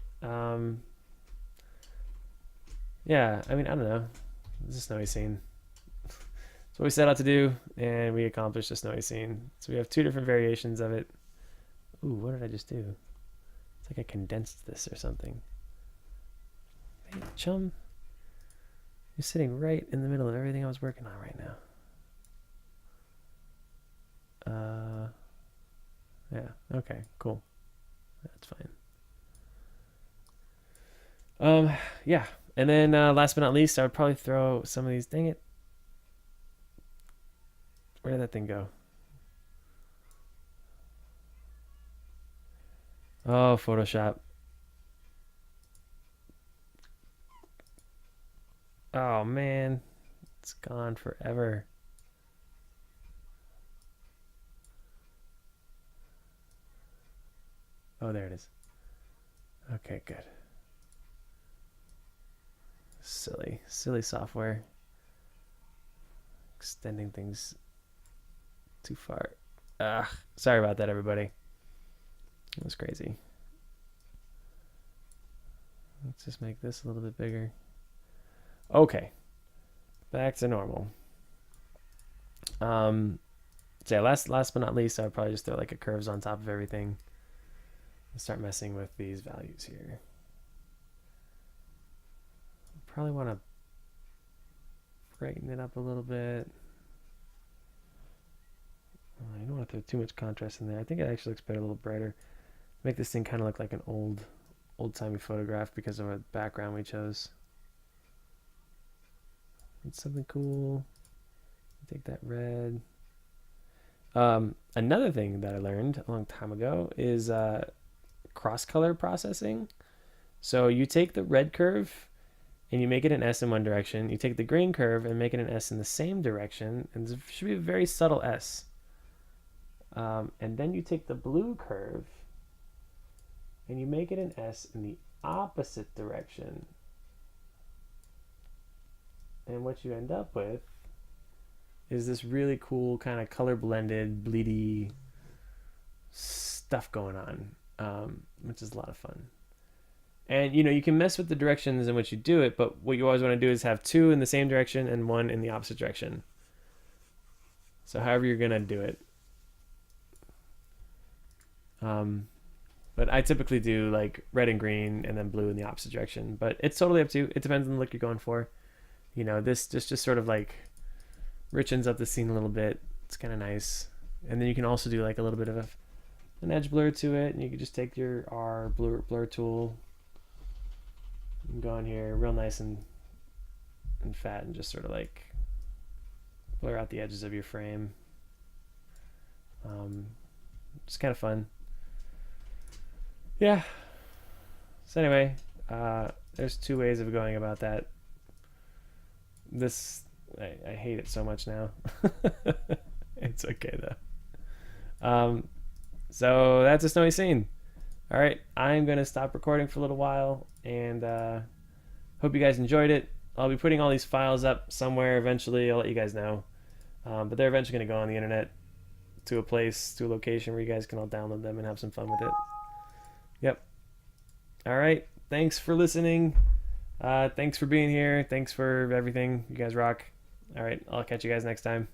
Yeah, I mean, I don't know. It's a snowy scene. It's what we set out to do, and we accomplished a snowy scene. So we have two different variations of it. Ooh, what did I just do? It's like I condensed this or something. Hey, chum. You're sitting right in the middle of everything I was working on right now. Yeah, okay, cool. That's fine. Yeah. And then last but not least, I would probably throw some of these, dang it. Where did that thing go? Oh, Photoshop. Oh man, it's gone forever. Oh, there it is. Okay, good. Silly software. Extending things too far. Sorry about that, everybody. It was crazy. Let's just make this a little bit bigger. Okay, back to normal. So yeah, last but not least, I would probably just throw like a curves on top of everything and start messing with these values here. Probably want to brighten it up a little bit. I don't want to throw too much contrast in there. I think it actually looks better a little brighter. Make this thing kind of look like an old-timey photograph because of the background we chose. It's something cool. Take that red. Another thing that I learned a long time ago is cross-color processing. So you take the red curve and you make it an S in one direction. You take the green curve and make it an S in the same direction, and it should be a very subtle S. And then you take the blue curve and you make it an S in the opposite direction. And what you end up with is this really cool kind of color blended, bleedy stuff going on, which is a lot of fun. And you can mess with the directions in which you do it, but what you always want to do is have 2 in the same direction and 1 in the opposite direction. So however you're gonna do it. But I typically do like red and green and then blue in the opposite direction. But it's totally up to you. It depends on the look you're going for. This just sort of like richens up the scene a little bit. It's kind of nice. And then you can also do like a little bit of an edge blur to it, and you can just take your R blur tool and go in here real nice and fat and just sort of like blur out the edges of your frame. It's kind of fun. Yeah. So anyway, there's 2 ways of going about that. I hate it so much now. It's okay though. So that's a snowy scene. All right, I'm gonna stop recording for a little while, and hope you guys enjoyed it. I'll be putting all these files up somewhere eventually. I'll let you guys know, but they're eventually gonna go on the internet to a location where you guys can all download them and have some fun with it. Yep. All right. Thanks for listening. Thanks for being here. Thanks for everything. You guys rock. All right. I'll catch you guys next time.